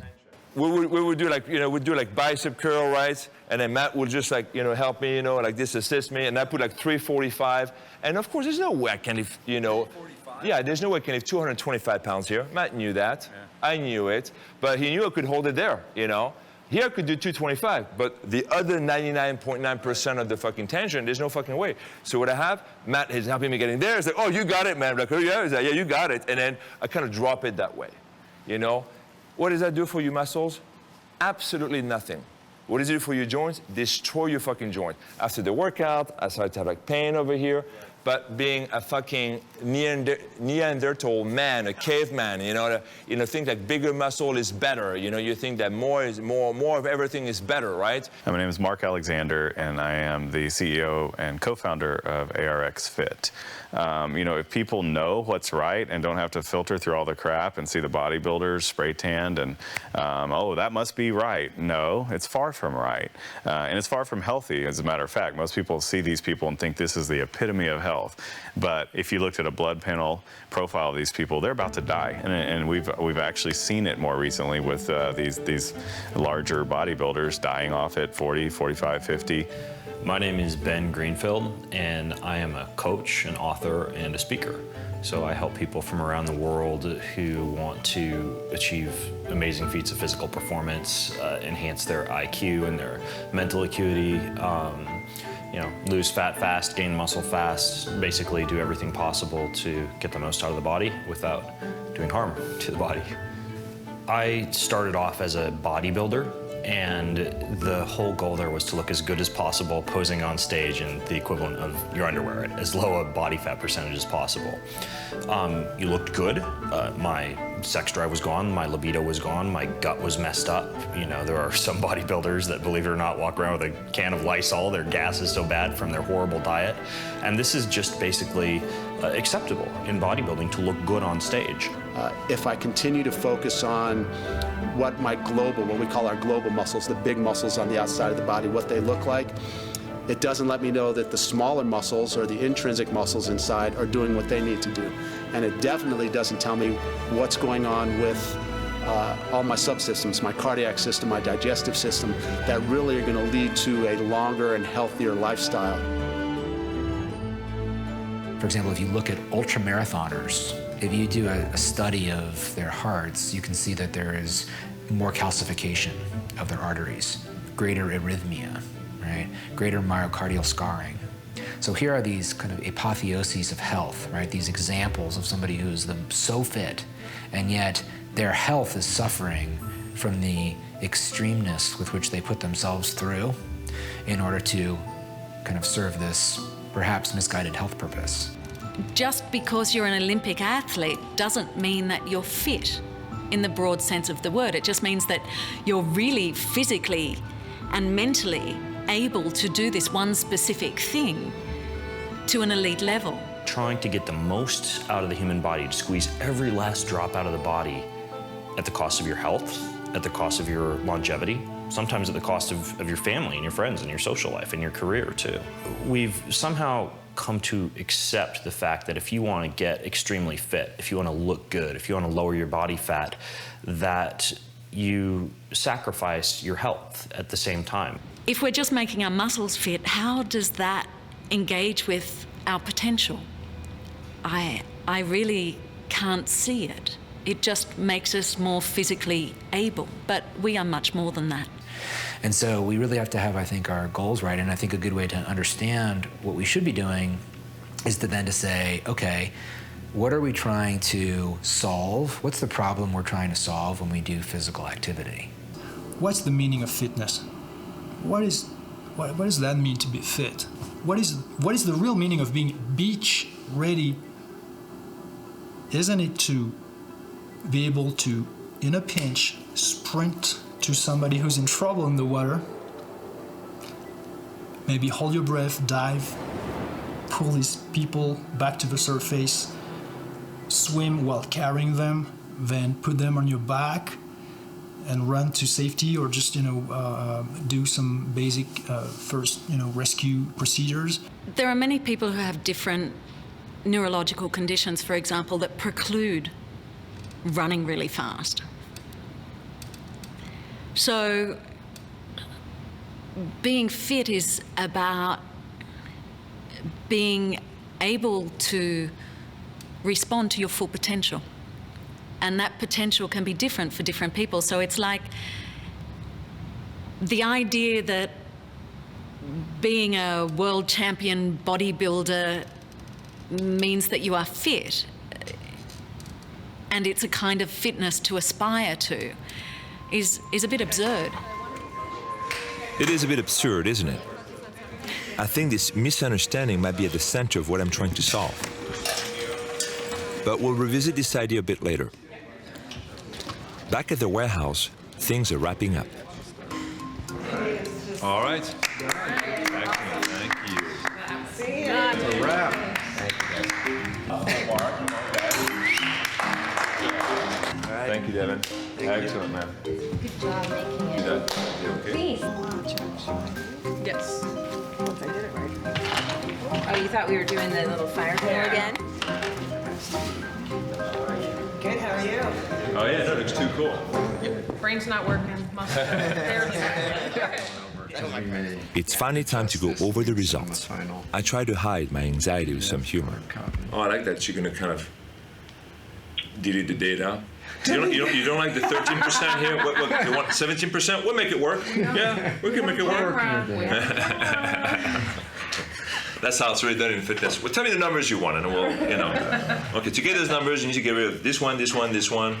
B: We would do like bicep curl, right? And then Matt would just help me, like this, assist me, and I put like 345. And of course, there's no way I can lift, yeah, there's no way I can lift 225 pounds here. Matt knew that. Yeah. I knew it, but he knew I could hold it there, Here I could do 225, but the other 99.9% of the fucking tangent, there's no fucking way. So what I have, Matt is helping me getting there. He's like, oh, you got it, man. I'm like, oh, yeah. He's like, yeah, you got it. And then I kind of drop it that way, What does that do for your muscles? Absolutely nothing. What does it do for your joints? Destroy your fucking joint. After the workout, I started to have like pain over here. But being a fucking Neanderthal man, a caveman, think that bigger muscle is better. You think that more of everything is better, right?
Y: My name is Mark Alexander, and I am the CEO and co-founder of ARX Fit. If people know what's right and don't have to filter through all the crap and see the bodybuilders spray tanned and, oh, that must be right. No, it's far from right. And it's far from healthy, as a matter of fact. Most people see these people and think this is the epitome of health. But if you looked at a blood panel profile of these people, they're about to die. And we've actually seen it more recently with these larger bodybuilders dying off at 40, 45, 50.
H: My name is Ben Greenfield, and I am a coach, an author, and a speaker. So I help people from around the world who want to achieve amazing feats of physical performance, enhance their IQ and their mental acuity, lose fat fast, gain muscle fast, basically do everything possible to get the most out of the body without doing harm to the body. I started off as a bodybuilder, and the whole goal there was to look as good as possible posing on stage in the equivalent of your underwear at as low a body fat percentage as possible. You looked good. My sex drive was gone, my libido was gone, my gut was messed up. There are some bodybuilders that, believe it or not, walk around with a can of Lysol. Their gas is so bad from their horrible diet. And this is just basically acceptable in bodybuilding to look good on stage.
W: If I continue to focus on what we call our global muscles, the big muscles on the outside of the body, what they look like, it doesn't let me know that the smaller muscles or the intrinsic muscles inside are doing what they need to do. And it definitely doesn't tell me what's going on with all my subsystems, my cardiac system, my digestive system, that really are going to lead to a longer and healthier lifestyle.
I: For example, if you look at ultramarathoners, if you do a study of their hearts, you can see that there is more calcification of their arteries, greater arrhythmia, right? Greater myocardial scarring. So here are these kind of apotheoses of health, right? These examples of somebody who's so fit, and yet their health is suffering from the extremeness with which they put themselves through in order to kind of serve this perhaps misguided health purpose.
J: Just because you're an Olympic athlete doesn't mean that you're fit in the broad sense of the word. It just means that you're really physically and mentally able to do this one specific thing to an elite level.
H: Trying to get the most out of the human body, to squeeze every last drop out of the body at the cost of your health, at the cost of your longevity, sometimes at the cost of your family and your friends and your social life and your career too. We've somehow come to accept the fact that if you want to get extremely fit, if you want to look good, if you want to lower your body fat, that you sacrifice your health at the same time.
J: If we're just making our muscles fit, how does that engage with our potential? I really can't see it. It just makes us more physically able, but we are much more than that.
I: And so we really have to have, I think, our goals right. And I think a good way to understand what we should be doing is to say, okay, what are we trying to solve? What's the problem we're trying to solve when we do physical activity?
V: What's the meaning of fitness? What does that mean to be fit? What is the real meaning of being beach ready? Isn't it to be able to, in a pinch, sprint to somebody who's in trouble in the water, maybe hold your breath, dive, pull these people back to the surface, swim while carrying them, then put them on your back and run to safety, or just do some basic first rescue procedures.
J: There are many people who have different neurological conditions, for example, that preclude running really fast. So being fit is about being able to respond to your full potential. And that potential can be different for different people. So it's like the idea that being a world champion bodybuilder means that you are fit, and it's a kind of fitness to aspire to, is a bit absurd.
A: It is a bit absurd, isn't it? I think this misunderstanding might be at the center of what I'm trying to solve. But we'll revisit this idea a bit later. Back at the warehouse, things are wrapping up.
B: All right. Excellent. Thank you.
G: That's a wrap.
B: Thank you, Devin. Excellent, man.
K: Good job making it.
B: Okay?
K: Please.
M: Yes.
K: Once I did it right. Oh, you thought we were doing the little fire drill again?
M: Good, how are you?
B: Oh yeah, that looks too cool.
M: Brain's not working. Muscles.
A: It's finally time to go over the results. I try to hide my anxiety with some humor.
B: Oh, I like that you're gonna kind of delete the data. You don't like the 13% here? What, you want 17%? We'll make it work. Yeah, we can make it work. That's how it's really done in fitness. Well, tell me the numbers you want, and we'll, Okay, to get those numbers, you need to get rid of this one, this one, this one,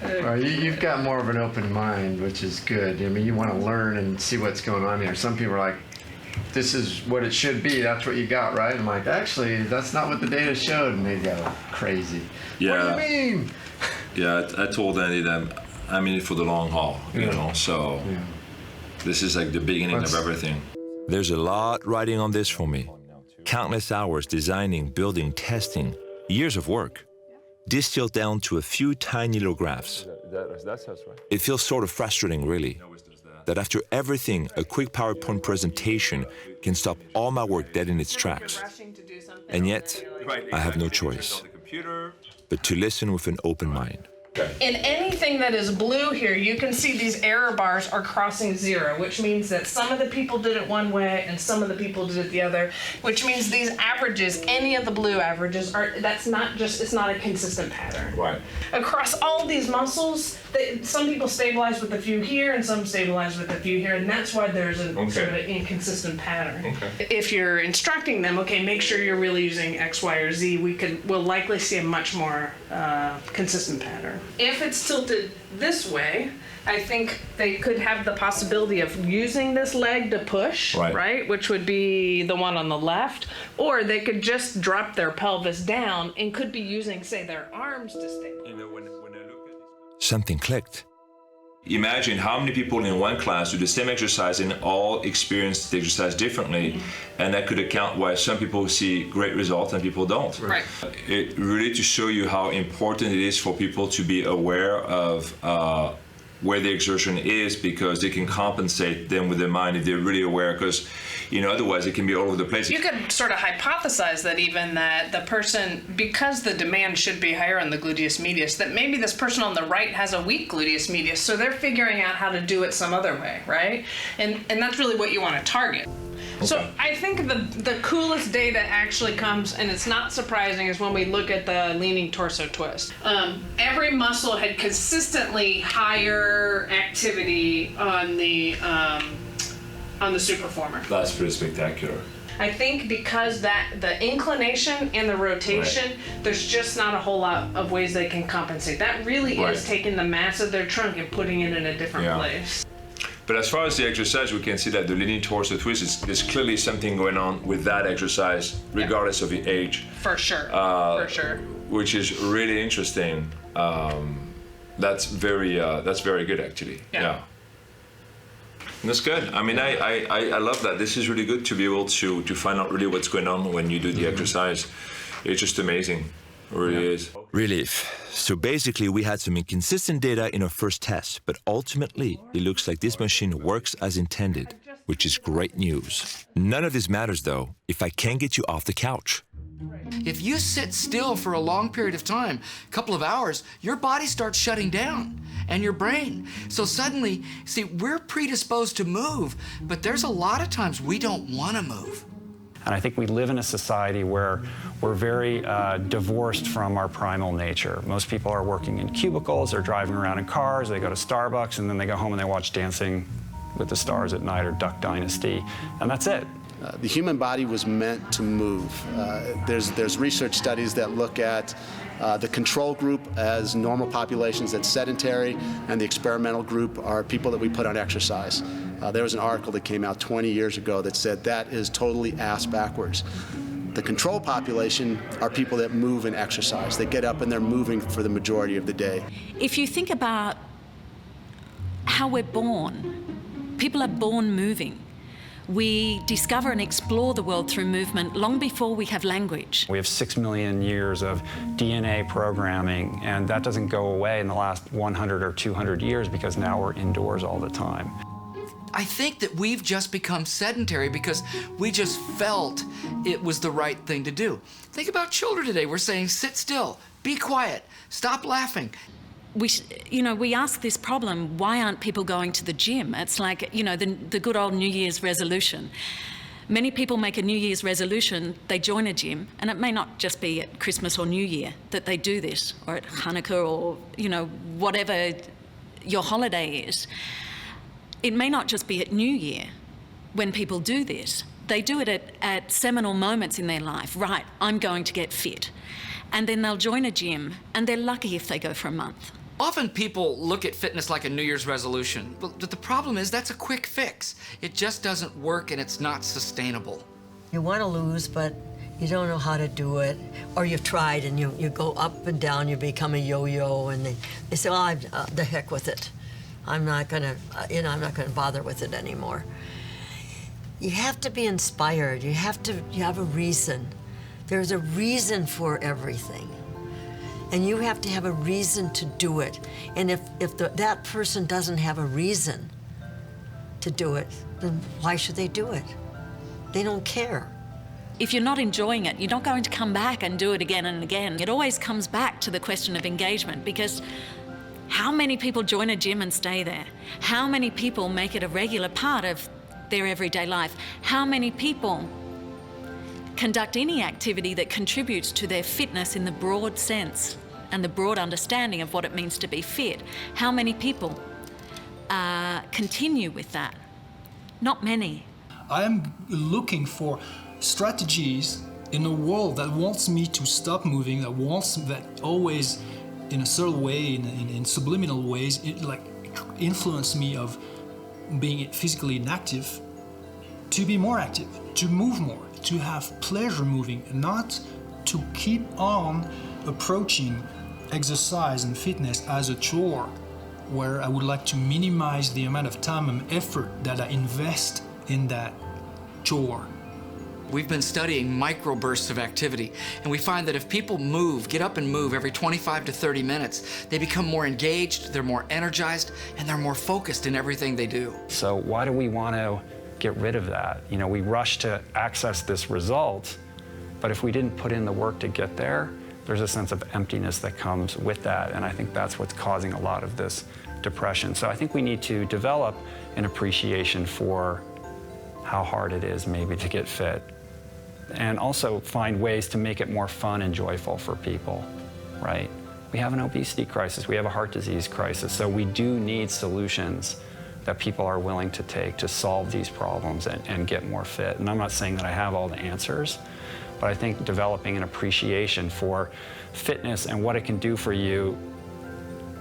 G: Well, you've got more of an open mind, which is good. I mean, you want to learn and see what's going on here. Some people are like, this is what it should be. That's what you got, right? I'm like, actually, that's not what the data showed. And they go crazy.
B: Yeah.
G: What do you mean?
B: Yeah, I told Andy that I'm in it for the long haul, so this is like the beginning of everything.
A: There's a lot riding on this for me. Countless hours designing, building, testing, years of work, distilled down to a few tiny little graphs.
B: That's us, right?
A: It feels sort of frustrating, really, that after everything, a quick PowerPoint presentation can stop all my work dead in its tracks. And yet, I have no choice but to listen with an open mind.
M: In anything that is blue here, you can see these error bars are crossing 0, which means that some of the people did it one way and some of the people did it the other, which means these averages, any of the blue averages, it's not a consistent pattern.
B: Right.
M: Across all these muscles, some people stabilize with a few here and some stabilize with a few here, and that's why there's a sort of an inconsistent pattern.
B: Okay.
M: If you're instructing them, okay, make sure you're really using X, Y, or Z, we'll likely see a much more consistent pattern. If it's tilted this way, I think they could have the possibility of using this leg to push, right? Which would be the one on the left, or they could just drop their pelvis down and could be using, say, their arms to stabilize.
B: You know, when I look at
A: Something clicked.
B: Imagine how many people in one class do the same exercise and all experience the exercise differently, and that could account why some people see great results and people don't.
M: Right.
B: It really to show you how important it is for people to be aware of where the exertion is, because they can compensate them with their mind if they're really aware, because otherwise it can be all over the place.
M: You could sort of hypothesize that even that the person, because the demand should be higher on the gluteus medius, that maybe this person on the right has a weak gluteus medius, so they're figuring out how to do it some other way, right? And that's really what you want to target. Okay. So I think the coolest data actually comes, and it's not surprising, is when we look at the leaning torso twist. Every muscle had consistently higher activity on the Superformer.
B: That's pretty spectacular.
M: I think because the inclination and the rotation, there's just not a whole lot of ways they can compensate. That really is taking the mass of their trunk and putting it in a different place.
B: But as far as the exercise, we can see that the leaning torso twist, there's clearly something going on with that exercise, regardless of the age.
M: For sure, for sure.
B: Which is really interesting. That's very good, actually. Yeah. That's good. I mean, I love that. This is really good to be able to find out really what's going on when you do the exercise. It's just amazing. It really is.
A: Relief. So basically, we had some inconsistent data in our first test, but ultimately, it looks like this machine works as intended, which is great news. None of this matters, though, if I can't get you off the couch.
C: If you sit still for a long period of time, a couple of hours, your body starts shutting down, and your brain. So suddenly, see, we're predisposed to move, but there's a lot of times we don't want to move.
X: And I think we live in a society where we're very divorced from our primal nature. Most people are working in cubicles, they're driving around in cars, they go to Starbucks, and then they go home and they watch Dancing with the Stars at night or Duck Dynasty, and that's it.
W: The human body was meant to move. There's research studies that look at the control group as normal populations that's sedentary, and the experimental group are people that we put on exercise. There was an article that came out 20 years ago that said that is totally ass backwards. The control population are people that move and exercise. They get up and they're moving for the majority of the day.
J: If you think about how we're born, people are born moving. We discover and explore the world through movement long before we have language.
X: We have 6 million years of DNA programming, and that doesn't go away in the last 100 or 200 years because now we're indoors all the time.
C: I think that we've just become sedentary because we just felt it was the right thing to do. Think about children today. We're saying, sit still, be quiet, stop laughing.
J: We ask this problem, why aren't people going to the gym? It's like, the good old New Year's resolution. Many people make a New Year's resolution, they join a gym, and it may not just be at Christmas or New Year that they do this, or at Hanukkah, or, whatever your holiday is. It may not just be at New Year when people do this. They do it at seminal moments in their life. Right, I'm going to get fit. And then they'll join a gym, and they're lucky if they go for a month.
C: Often people look at fitness like a New Year's resolution, but the problem is that's a quick fix. It just doesn't work and it's not sustainable.
L: You want to lose, but you don't know how to do it, or you've tried and you go up and down, you become a yo-yo, and they say, the heck with it. I'm not gonna bother with it anymore. You have to be inspired. You have a reason. There's a reason for everything. And you have to have a reason to do it. And if that person doesn't have a reason to do it, then why should they do it? They don't care.
J: If you're not enjoying it, you're not going to come back and do it again and again. It always comes back to the question of engagement, because How many people join a gym and stay there? How many people make it a regular part of their everyday life? How many people conduct any activity that contributes to their fitness in the broad sense and the broad understanding of what it means to be fit? How many people continue with that? Not many.
V: I am looking for strategies in a world that wants me to stop moving, that always, in a certain way, in subliminal ways, it like influence me of being physically inactive, to be more active, to move more, to have pleasure moving, not to keep on approaching exercise and fitness as a chore, where I would like to minimize the amount of time and effort that I invest in that chore.
C: We've been studying microbursts of activity, and we find that if people move, get up and move every 25 to 30 minutes, they become more engaged, they're more energized, and they're more focused in everything they do.
X: So why do we want to get rid of that? You know, we rush to access this result, but if we didn't put in the work to get there, there's a sense of emptiness that comes with that, and I think that's what's causing a lot of this depression. So I think we need to develop an appreciation for how hard it is maybe to get fit, and also find ways to make it more fun and joyful for people, right? We have an obesity crisis, we have a heart disease crisis, so we do need solutions that people are willing to take to solve these problems and get more fit. And I'm not saying that I have all the answers, but I think developing an appreciation for fitness and what it can do for you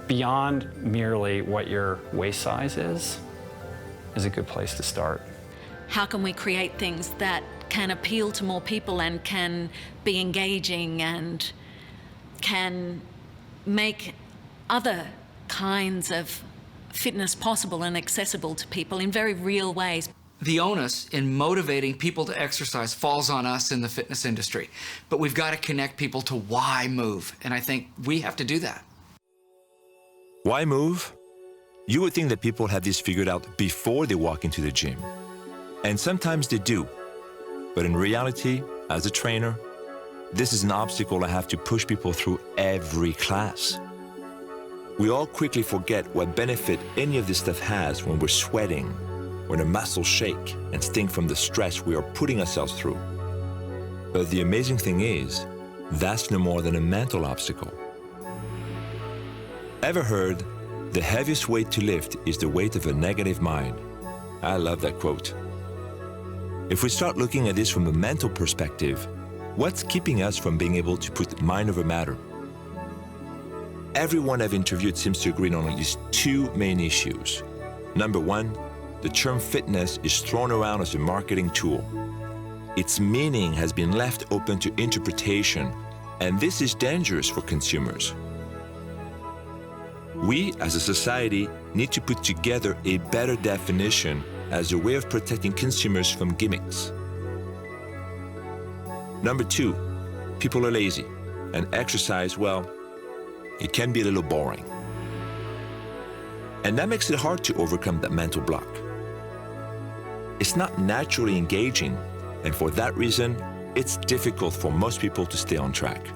X: beyond merely what your waist size is a good place to start.
J: How can we create things that can appeal to more people and can be engaging and can make other kinds of fitness possible and accessible to people in very real ways?
C: The onus in motivating people to exercise falls on us in the fitness industry, but we've got to connect people to why move, and I think we have to do that.
A: Why move? You would think that people have this figured out before they walk into the gym. And sometimes they do. But in reality, as a trainer, this is an obstacle I have to push people through every class. We all quickly forget what benefit any of this stuff has when we're sweating, when our muscles shake and sting from the stress we are putting ourselves through. But the amazing thing is, that's no more than a mental obstacle. Ever heard, the heaviest weight to lift is the weight of a negative mind? I love that quote. If we start looking at this from a mental perspective, what's keeping us from being able to put mind over matter? Everyone I've interviewed seems to agree on at least two main issues. Number one, the term fitness is thrown around as a marketing tool. Its meaning has been left open to interpretation, and this is dangerous for consumers. We, as a society, need to put together a better definition as a way of protecting consumers from gimmicks. Number two, people are lazy, and exercise, well, it can be a little boring. And that makes it hard to overcome that mental block. It's not naturally engaging, and for that reason, it's difficult for most people to stay on track.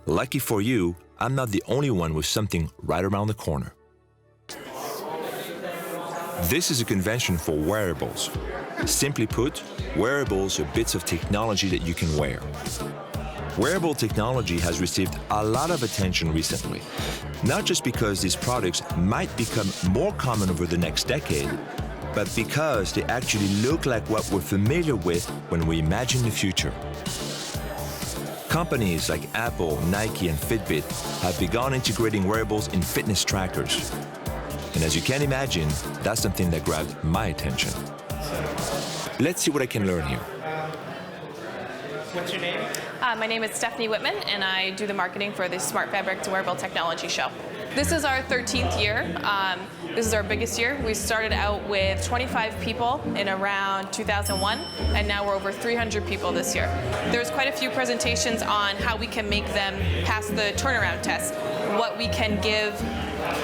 A: Lucky for you, I'm not the only one with something right around the corner. This is a convention for wearables. Simply put, wearables are bits of technology that you can wear. Wearable technology has received a lot of attention recently, not just because these products might become more common over the next decade, but because they actually look like what we're familiar with when we imagine the future. Companies like Apple, Nike, and Fitbit have begun integrating wearables in fitness trackers. And as you can imagine, that's something that grabbed my attention. Let's see what I can learn here.
O: What's your name? My name is Stephanie Whitman, and I do the marketing for the Smart Fabrics Wearable Technology Show. This is our 13th year. This is our biggest year. We started out with 25 people in around 2001, and now we're over 300 people this year. There's quite a few presentations on how we can make them pass the turnaround test, what we can give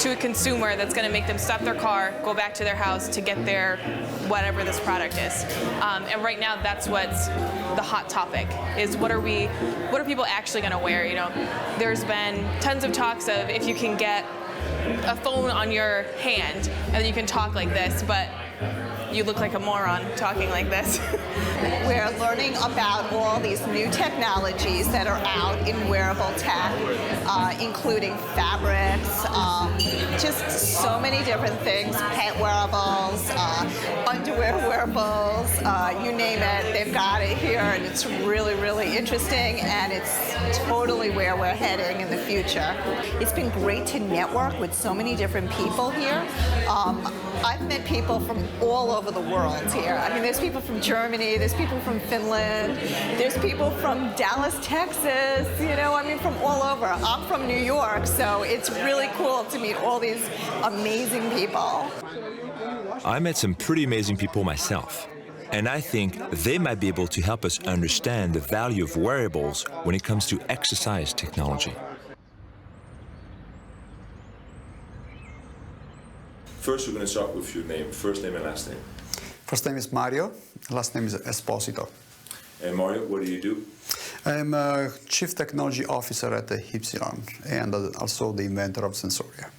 O: to a consumer that's going to make them stop their car, go back to their house to get their whatever this product is. And right now, that's what's the hot topic, is what are people actually going to wear? You know, there's been tons of talks of if you can get a phone on your hand and then you can talk like this, but you look like a moron talking like this.
D: We're learning about all these new technologies that are out in wearable tech, including fabrics, just so many different things, pant wearables, underwear wearables, you name it, they've got it here, and it's really, really interesting, and it's totally where we're heading in the future. It's been great to network with so many different people here. I've met people from all over the world here. I mean, there's people from Germany, there's people from Finland, there's people from Dallas, Texas, you know, I mean, from all over. I'm from New York, so it's really cool to meet all these amazing people.
A: I met some pretty amazing people myself, and I think they might be able to help us understand the value of wearables when it comes to exercise technology. First, we're going to start with your name, first name and last name.
Q: First name is Mario, last name is Esposito.
A: And Mario, what do you do?
Q: I'm a Chief Technology Officer at Hypsilon and also the inventor of Sensoria.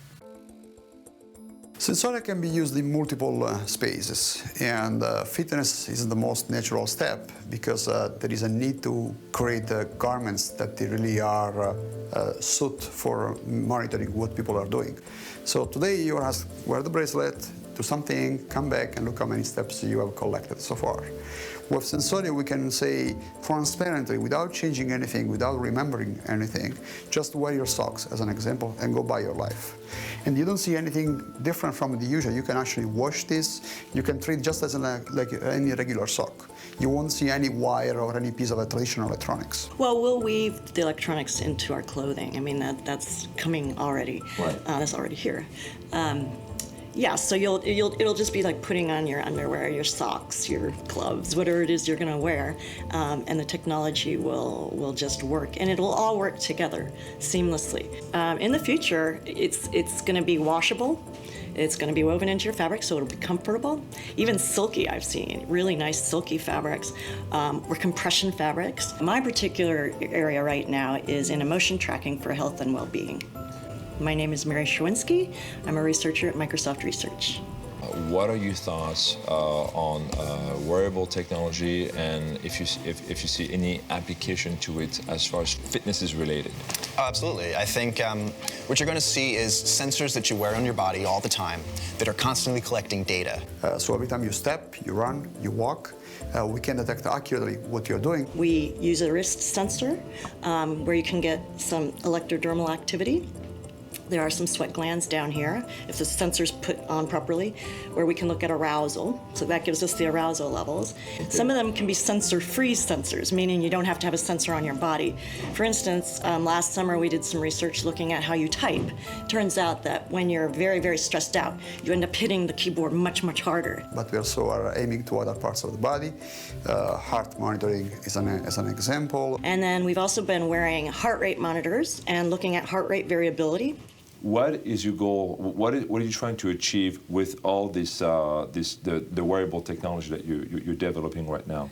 Q: Sensoria can be used in multiple spaces, and fitness is the most natural step because there is a need to create garments that really are suited for monitoring what people are doing. So today you are asked, wear the bracelet, do something, come back and look how many steps you have collected so far. With Sensoria, we can say transparently, without changing anything, without remembering anything, just wear your socks as an example and go by your life. And you don't see anything different from the usual. You can actually wash this. You can treat just as like any regular sock. You won't see any wire or any piece of traditional electronics.
R: Well, we'll weave the electronics into our clothing. I mean, that's coming already.
A: Right.
R: That's already here. Yeah, so it'll just be like putting on your underwear, your socks, your gloves, whatever it is you're going to wear, and the technology will just work, and it'll all work together seamlessly. In the future, it's going to be washable. It's going to be woven into your fabric, so it'll be comfortable. Even silky, I've seen really nice silky fabrics, or compression fabrics. My particular area right now is in emotion tracking for health and well-being. My name is Mary Schwinski. I'm a researcher at Microsoft Research.
B: What are your thoughts on wearable technology, and if you see any application to it as far as fitness is related?
S: Absolutely. I think what you're going to see is sensors that you wear on your body all the time that are constantly collecting data.
Q: So every time you step, you run, you walk, we can detect accurately what you're doing.
R: We use a wrist sensor where you can get some electrodermal activity. There are some sweat glands down here, if the sensor's put on properly, where we can look at arousal. So that gives us the arousal levels. Okay. Some of them can be sensor-free sensors, meaning you don't have to have a sensor on your body. For instance, last summer we did some research looking at how you type. Turns out that when you're very, very stressed out, you end up hitting the keyboard much, much harder.
Q: But we also are aiming to other parts of the body. Heart monitoring is an example.
R: And then we've also been wearing heart rate monitors and looking at heart rate variability.
B: What is your goal? What are you trying to achieve with all this, the wearable technology that you're developing right now?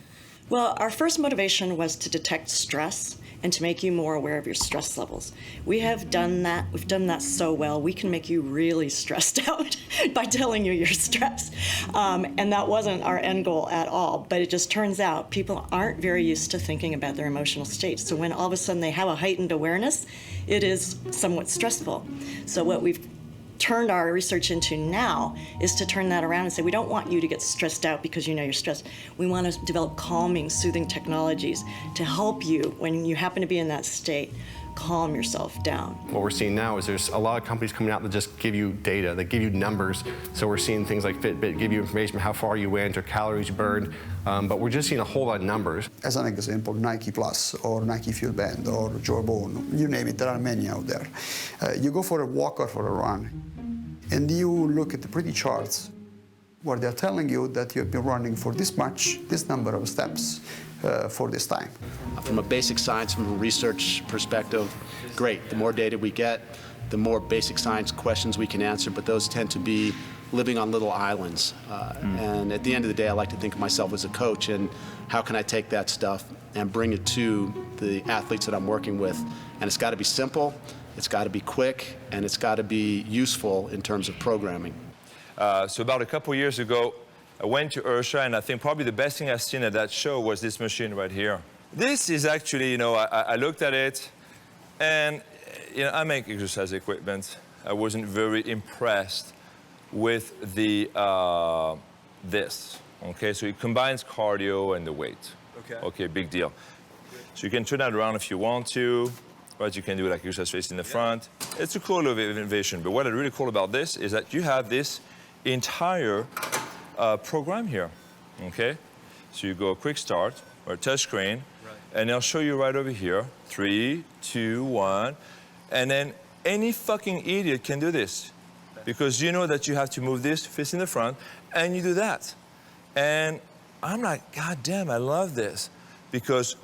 R: Well, our first motivation was to detect stress and to make you more aware of your stress levels. We have done that. We've done that so well. We can make you really stressed out by telling you you're stressed. And that wasn't our end goal at all. But it just turns out people aren't very used to thinking about their emotional states. So when all of a sudden they have a heightened awareness, it is somewhat stressful. So what we've turned our research into now is to turn that around and say, we don't want you to get stressed out because you know you're stressed. We want to develop calming, soothing technologies to help you when you happen to be in that state. Calm yourself down.
T: What we're seeing now is there's a lot of companies coming out that just give you data, that give you numbers. So we're seeing things like Fitbit give you information how far you went or calories you burned, but we're just seeing a whole lot of numbers.
Q: As an example, Nike Plus or Nike Fuel Band or Jawbone, you name it, there are many out there. You go for a walk or for a run, and you look at the pretty charts where they're telling you that you've been running for this number of steps for this time.
W: From a basic science, from a research perspective, great. The more data we get, the more basic science questions we can answer, but those tend to be living on little islands. And at the end of the day, I like to think of myself as a coach, and how can I take that stuff and bring it to the athletes that I'm working with. And it's got to be simple, it's got to be quick, and it's got to be useful in terms of programming.
B: So about a couple years ago, I went to Ursha, and I think probably the best thing I've seen at that show was this machine right here. This is actually, you know, I looked at it, and you know, I make exercise equipment. I wasn't very impressed with the this. Okay, so it combines cardio and the weight. Okay, big deal. So you can turn that around if you want to, right? You can do like exercise face in the front. It's a cool little innovation. But what is really cool about this is that you have this entire program here. Okay, so you go quick start or touch screen, and they'll show you right over here. 3, 2, 1, and then any fucking idiot can do this, because you know that you have to move this fist in the front, and you do that. And I'm like, God damn, I love this, because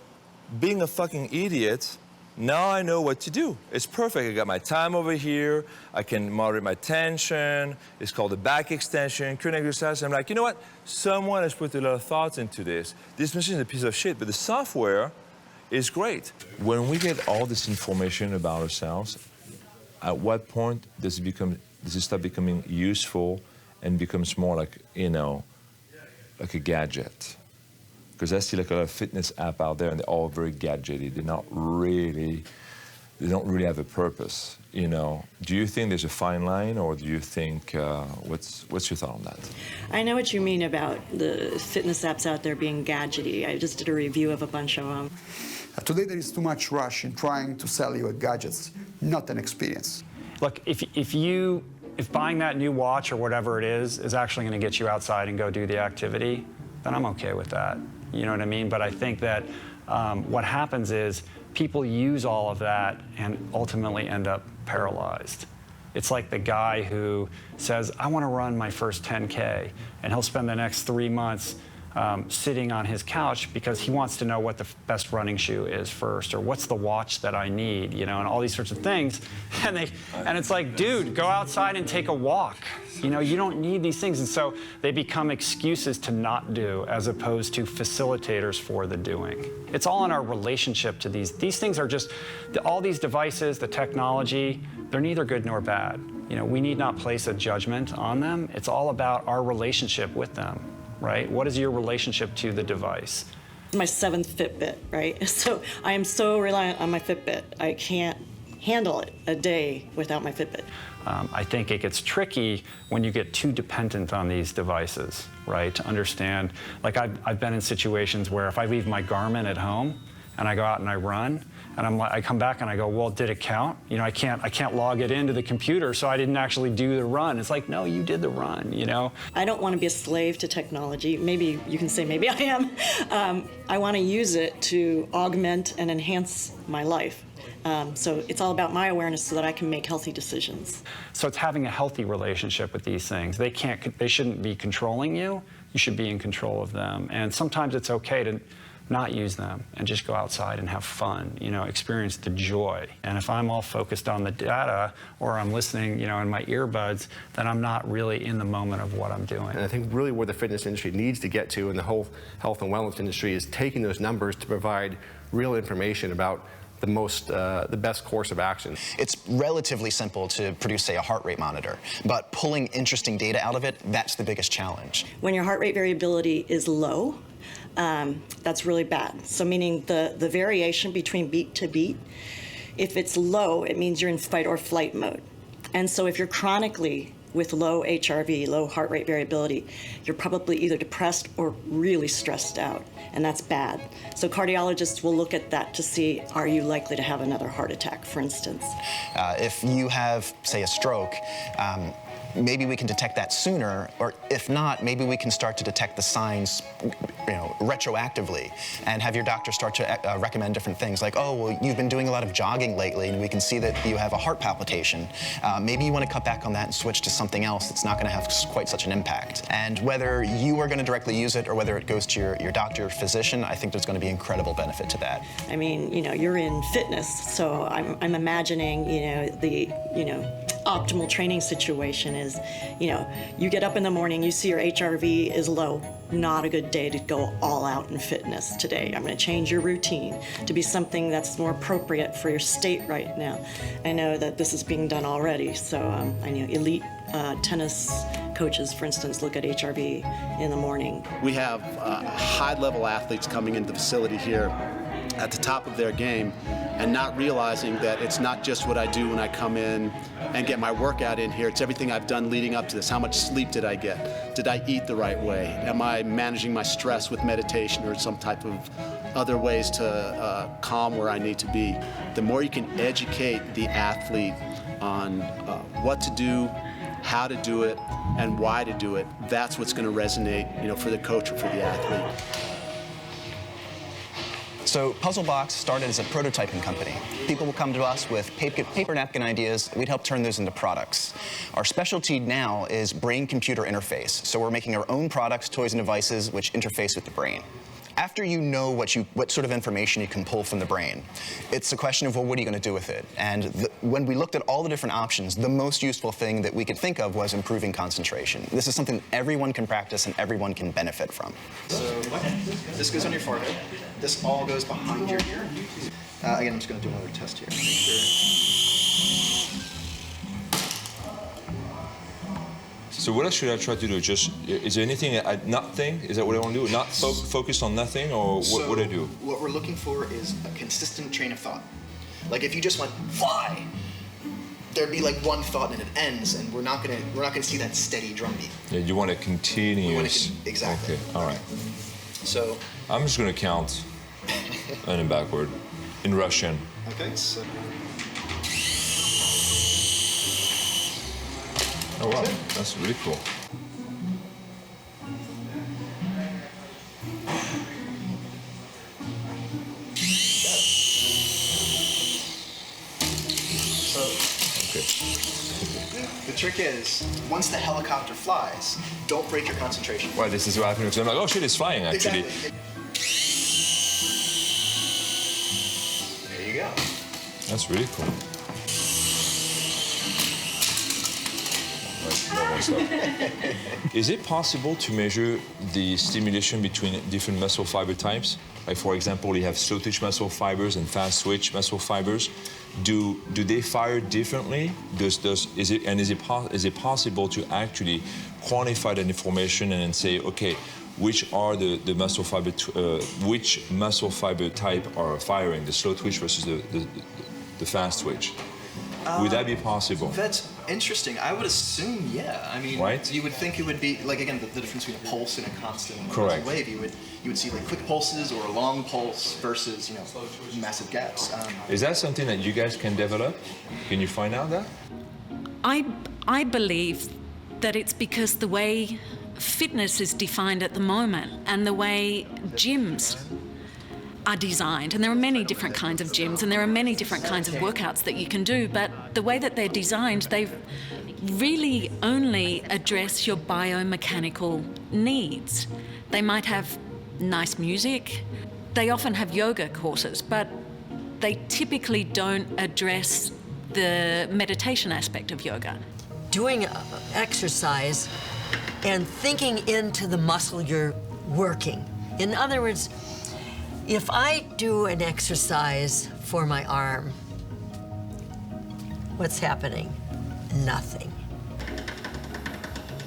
B: being a fucking idiot, now I know what to do. It's perfect. I got my time over here. I can moderate my tension. It's called the back extension, current exercise. I'm like, you know what? Someone has put a lot of thoughts into this. This machine is a piece of shit, but the software is great. When we get all this information about ourselves, at what point does it start becoming useful and becomes more like, you know, like a gadget? Because I see like a lot of fitness app out there, and they're all very gadgety. They don't really have a purpose, you know. Do you think there's a fine line, or do you think, what's your thought on that?
R: I know what you mean about the fitness apps out there being gadgety. I just did a review of a bunch of them.
Q: Today there is too much rush in trying to sell you a gadget, not an experience.
X: Look, if buying that new watch or whatever it is actually going to get you outside and go do the activity, then I'm okay with that. You know what I mean? But I think that what happens is people use all of that and ultimately end up paralyzed. It's like the guy who says, I want to run my first 10K, and he'll spend the next 3 months sitting on his couch because he wants to know what the best running shoe is first, or what's the watch that I need, you know, and all these sorts of things. And it's like, dude, go outside and take a walk. You know, you don't need these things. And so they become excuses to not do, as opposed to facilitators for the doing. It's all in our relationship to these. These things are just, all these devices, the technology, they're neither good nor bad. You know, we need not place a judgment on them. It's all about our relationship with them. Right? What is your relationship to the device?
R: My 7th Fitbit, right? So I am so reliant on my Fitbit. I can't handle it a day without my Fitbit.
X: I think it gets tricky when you get too dependent on these devices, right? To understand, like I've been in situations where if I leave my Garmin at home and I go out and I run, and I come back and I go, well, did it count? You know, I can't log it into the computer, so I didn't actually do the run. It's like, no, you did the run, you know?
R: I don't want to be a slave to technology. Maybe you can say maybe I am. I want to use it to augment and enhance my life. So it's all about my awareness so that I can make healthy decisions.
X: So it's having a healthy relationship with these things. They shouldn't be controlling you. You should be in control of them. And sometimes it's okay to not use them and just go outside and have fun, you know, experience the joy. And if I'm all focused on the data, or I'm listening, you know, in my earbuds, then I'm not really in the moment of what I'm doing.
T: And I think really where the fitness industry needs to get to, and the whole health and wellness industry, is taking those numbers to provide real information about the best course of action.
S: It's relatively simple to produce, say, a heart rate monitor, but pulling interesting data out of it, that's the biggest challenge.
R: When your heart rate variability is low, that's really bad. So meaning the variation between beat to beat, if it's low, it means you're in fight or flight mode. And so if you're chronically with low HRV, low heart rate variability, you're probably either depressed or really stressed out, and that's bad. So cardiologists will look at that to see, are you likely to have another heart attack, for instance?
S: If you have, say, a stroke, maybe we can detect that sooner, or if not, maybe we can start to detect the signs, retroactively, and have your doctor start to recommend different things like, oh, well, you've been doing a lot of jogging lately, and we can see that you have a heart palpitation. Maybe you want to cut back on that and switch to something else that's not going to have quite such an impact. And whether you are going to directly use it or whether it goes to your doctor or physician, I think there's going to be incredible benefit to that.
R: I mean, you're in fitness, so I'm imagining, the, optimal training situation is, you get up in the morning, you see your HRV is low. Not a good day to go all out in fitness today. I'm going to change your routine to be something that's more appropriate for your state right now. I know that this is being done already, so I know elite tennis coaches, for instance, look at HRV in the morning.
W: We have high-level athletes coming into the facility here at the top of their game and not realizing that it's not just what I do when I come in and get my workout in here, it's everything I've done leading up to this. How much sleep did I get? Did I eat the right way? Am I managing my stress with meditation or some type of other ways to calm where I need to be? The more you can educate the athlete on what to do, how to do it, and why to do it, that's what's going to resonate, for the coach or for the athlete.
S: So Puzzlebox started as a prototyping company. People will come to us with paper napkin ideas. We'd help turn those into products. Our specialty now is brain-computer interface. So we're making our own products, toys, and devices which interface with the brain. After you know what sort of information you can pull from the brain, it's a question of, well, what are you going to do with it? And when we looked at all the different options, the most useful thing that we could think of was improving concentration. This is something everyone can practice and everyone can benefit from. So this goes on your forehead. This all goes behind your ear. Again, I'm just going to do another test here. Make sure.
B: So what else should I try to do? Is there anything not think? Is that what I want to do? Not focus on nothing, or what would I do?
S: What we're looking for is a consistent train of thought. Like if you just went fly, there'd be like one thought and it ends, and we're not gonna see that steady drumbeat. Yeah, you want to continue. Exactly.
B: Okay. All right.
S: So
B: I'm just gonna count, and then backward, in Russian.
S: Okay. So.
B: Oh wow, that's really cool.
S: So, the trick is, once the helicopter flies, don't break your concentration.
B: Well, this is what happened. I'm like, oh shit, it's flying actually.
S: Exactly. There you go.
B: That's really cool. Is it possible to measure the stimulation between different muscle fiber types? Like, for example, you have slow twitch muscle fibers and fast twitch muscle fibers. Do they fire differently? Is it possible to actually quantify that information and then say, okay, which are the muscle fiber which muscle fiber type are firing, the slow twitch versus the fast twitch? Would that be possible?
S: That's interesting. I would assume, yeah. I mean,
B: right?
S: You would think it would be, like, again, the difference between a pulse and a constant
B: Correct.
S: wave. You would see, like, quick pulses or a long pulse versus, massive gaps.
B: Is that something that you guys can develop? Can you find out that?
J: I believe that it's because the way fitness is defined at the moment and the way gyms are designed, and there are many different kinds of gyms and there are many different kinds of workouts that you can do, but the way that they're designed, they really only address your biomechanical needs. They might have nice music, they often have yoga courses, but they typically don't address the meditation aspect of yoga.
L: Doing exercise and thinking into the muscle you're working. In other words, if I do an exercise for my arm, what's happening? Nothing.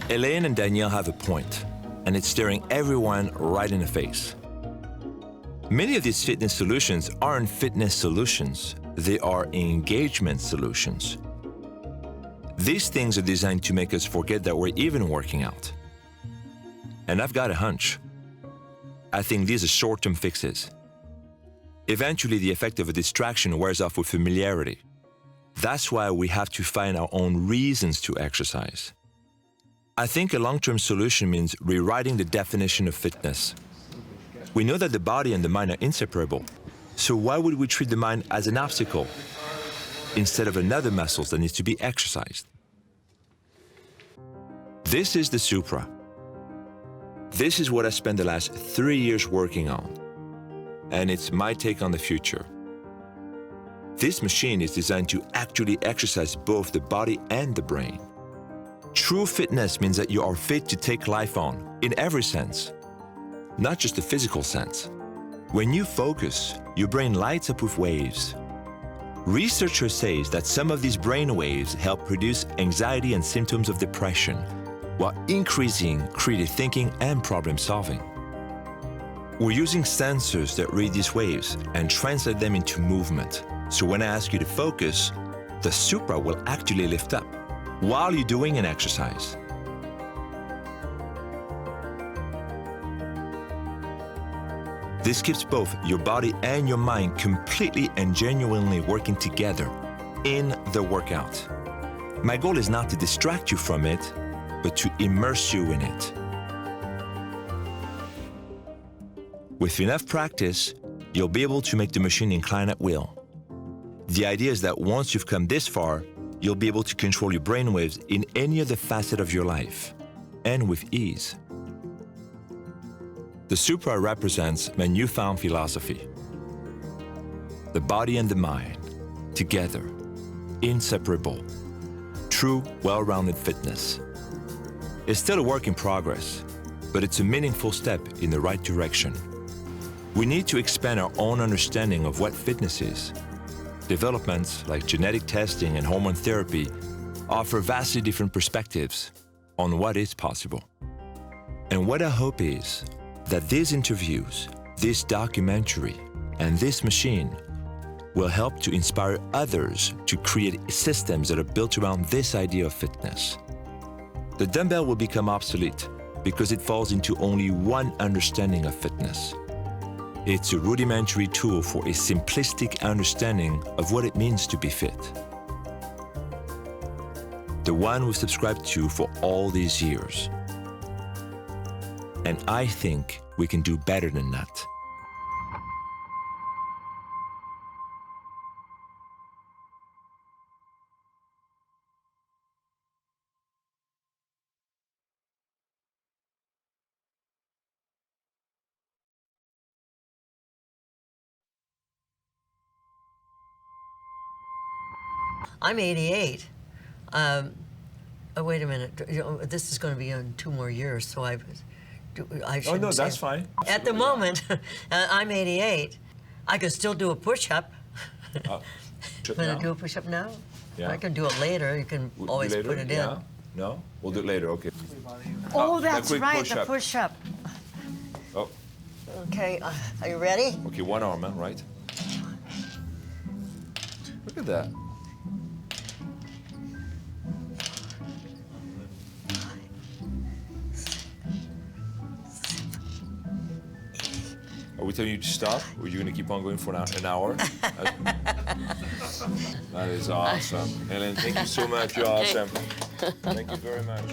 A: Elaine and Danielle have a point, and it's staring everyone right in the face. Many of these fitness solutions aren't fitness solutions, they are engagement solutions. These things are designed to make us forget that we're even working out. And I've got a hunch. I think these are short-term fixes. Eventually, the effect of a distraction wears off with familiarity. That's why we have to find our own reasons to exercise. I think a long-term solution means rewriting the definition of fitness. We know that the body and the mind are inseparable, so why would we treat the mind as an obstacle instead of another muscle that needs to be exercised? This is the Supra. This is what I spent the last 3 years working on, and it's my take on the future. This machine is designed to actually exercise both the body and the brain. True fitness means that you are fit to take life on, in every sense, not just the physical sense. When you focus, your brain lights up with waves. Researchers say that some of these brain waves help reduce anxiety and symptoms of depression, while increasing creative thinking and problem solving. We're using sensors that read these waves and translate them into movement. So when I ask you to focus, the Supra will actually lift up while you're doing an exercise. This keeps both your body and your mind completely and genuinely working together in the workout. My goal is not to distract you from it, but to immerse you in it. With enough practice, you'll be able to make the machine incline at will. The idea is that once you've come this far, you'll be able to control your brainwaves in any other facet of your life, and with ease. The Supra represents my newfound philosophy. The body and the mind, together, inseparable, true, well-rounded fitness. It's still a work in progress, but it's a meaningful step in the right direction. We need to expand our own understanding of what fitness is. Developments like genetic testing and hormone therapy offer vastly different perspectives on what is possible. And what I hope is that these interviews, this documentary, and this machine will help to inspire others to create systems that are built around this idea of fitness. The dumbbell will become obsolete because it falls into only one understanding of fitness. It's a rudimentary tool for a simplistic understanding of what it means to be fit. The one we've subscribed to for all these years. And I think we can do better than that.
L: I'm 88. Oh, wait a minute. This is going to be in 2 more years, so I
A: Oh, no, that's fine.
L: At the moment, I'm 88. I can still do a push-up. Want to do a push-up now?
A: Yeah.
L: I can do it later. You can always put it in.
A: Yeah? No? We'll do it later, okay.
L: Oh, that's
A: quick
L: right,
A: push-up.
L: the push-up.
A: Oh,
L: Okay, are you ready?
A: okay, one arm, man, right? Look at that. Are we telling you to stop, or are you going to keep on going for an hour? That is awesome. Helen, thank you so much. You're awesome. Thank you very much.